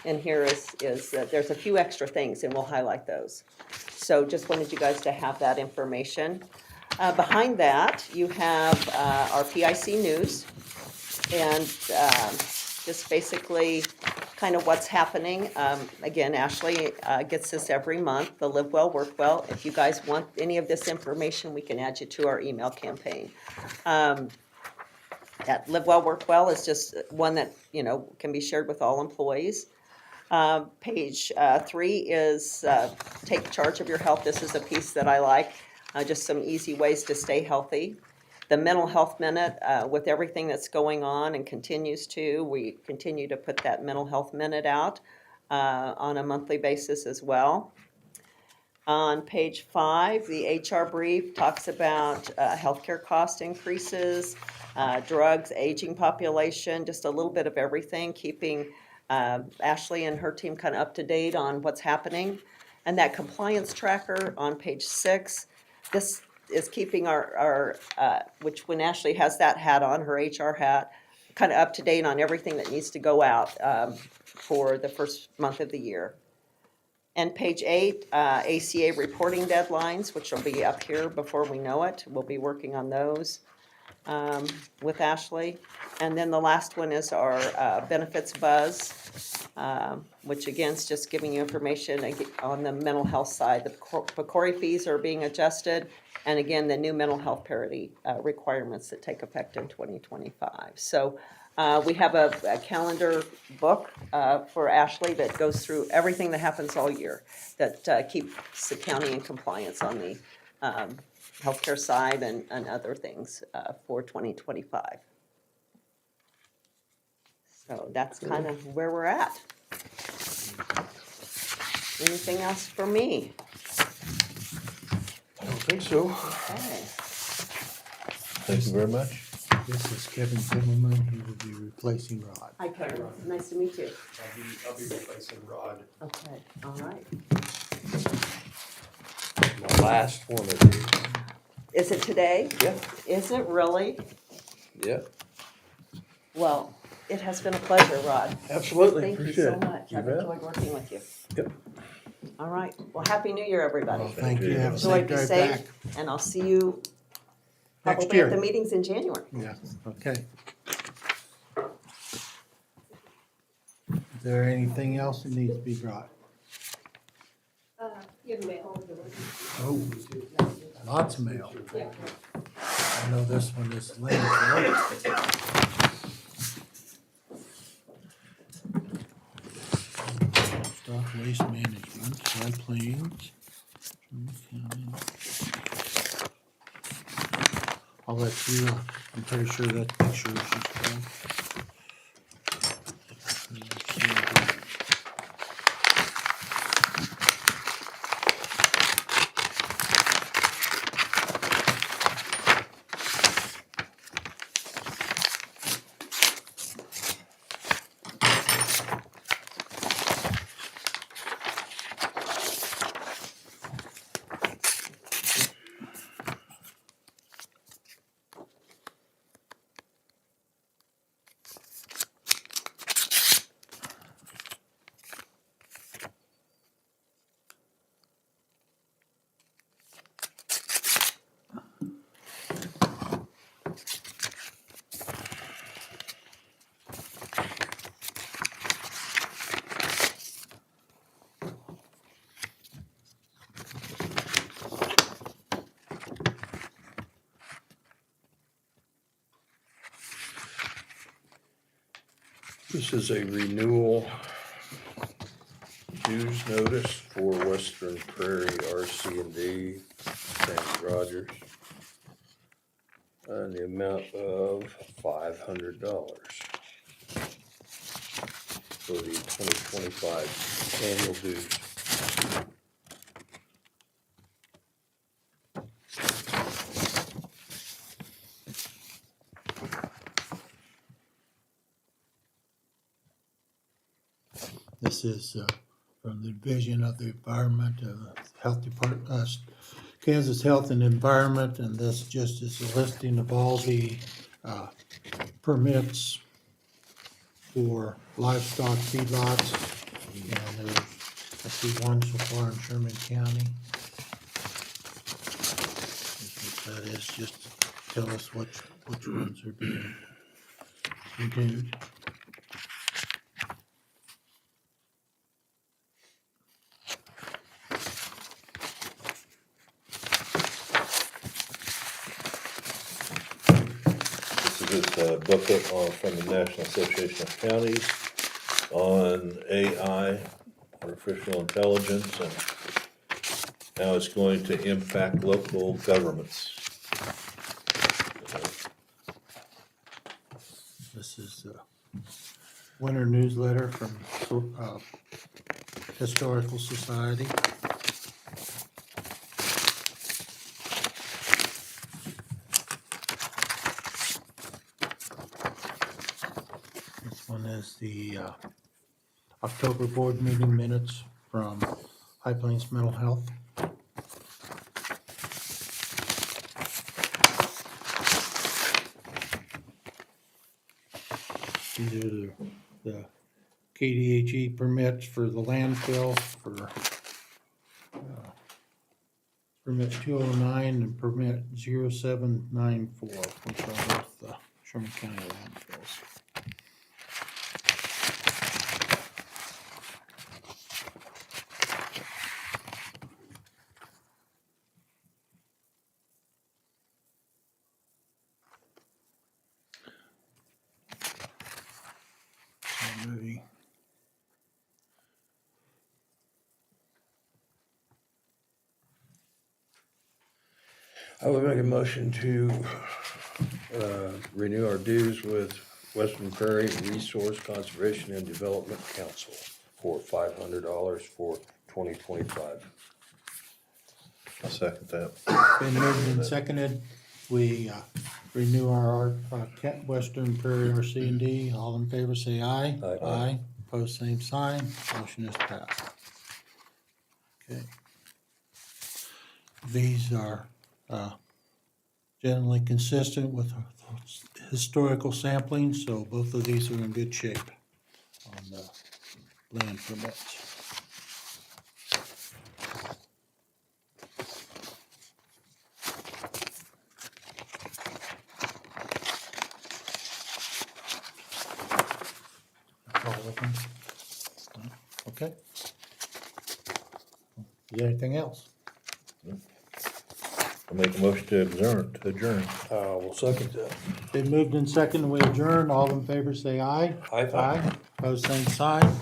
in here is there's a few extra things, and we'll highlight those. So just wanted you guys to have that information. Behind that, you have our PIC news, and just basically kind of what's happening. Again, Ashley gets this every month, the Live Well, Work Well. If you guys want any of this information, we can add you to our email campaign. That Live Well, Work Well is just one that, you know, can be shared with all employees. Page 3 is take charge of your health. This is a piece that I like, just some easy ways to stay healthy. The Mental Health Minute, with everything that's going on and continues to, we continue to put that Mental Health Minute out on a monthly basis as well. On page 5, the HR brief talks about healthcare cost increases, drugs, aging population, just a little bit of everything, keeping Ashley and her team kind of up to date on what's happening. And that compliance tracker on page 6, this is keeping our which when Ashley has that hat on, her HR hat, kind of up to date on everything that needs to go out for the first month of the year. And page 8, ACA reporting deadlines, which will be up here before we know it. We'll be working on those with Ashley. And then the last one is our benefits buzz, which again is just giving you information on the mental health side. The PCORI fees are being adjusted, and again, the new mental health parity requirements that take effect in 2025. So we have a calendar book for Ashley that goes through everything that happens all year that keeps the county in compliance on the healthcare side and other things for 2025. So that's kind of where we're at. Anything else for me? I don't think so. Okay. Thank you very much. This is Kevin Zimmerman, who will be replacing Rod. Hi, Kevin. Nice to meet you. I'll be replacing Rod. Okay, all right. My last one of these. Is it today? Yeah. Is it really? Yeah. Well, it has been a pleasure, Rod. Absolutely. Thank you Appreciate so it. much. You I've bet. enjoyed working with you. Yep. All right. Well, Happy New Year, everybody. Thank you, have a Enjoy, safe be drive safe, back. and I'll see you Next probably at the year. meetings in January. Yeah, okay. Is there anything else that needs to be brought? You have mail. Oh, lots of mail. Yeah. I know this one is late. Stock waste management, High Plains. I'll let you, I'm pretty sure that picture is just done. This is a renewal dues notice for Western Prairie RC&D, Randy Rogers, and the amount of $500 for the 2025 annual dues. This is from the Division of the Environment, Health Department, Kansas Health and Environment, and this just is a listing of all the permits for livestock feedlots. And there's, I see one so far in Sherman County. Here's what that is, just to tell us which ones are being renewed. This booklet from the National Association of Counties on AI, artificial intelligence, and how it's going to impact local governments. This is a winter newsletter from Historical Society. This one is the October board meeting minutes from High Plains Mental Health. These are the KDHE permits for the landfill for permit 209 and permit 0794, which are both the Sherman County landfills. Movie. I would make a motion to renew our dues with Western Prairie Resource Conservation and Development Council for $500 for 2025. I'll second that. Been moved and seconded. We renew our Western Prairie RC&D. All in favor say aye. Aye. Aye. Opposed, same sign. Motion is passed. Okay. These are generally consistent with historical sampling, so both of these are in good shape on the land permits. All of them? Okay. Is there anything else? I'll make a motion to adjourn. We'll second that. Been moved and seconded, we adjourn. All in favor say aye. Aye. Opposed, same sign.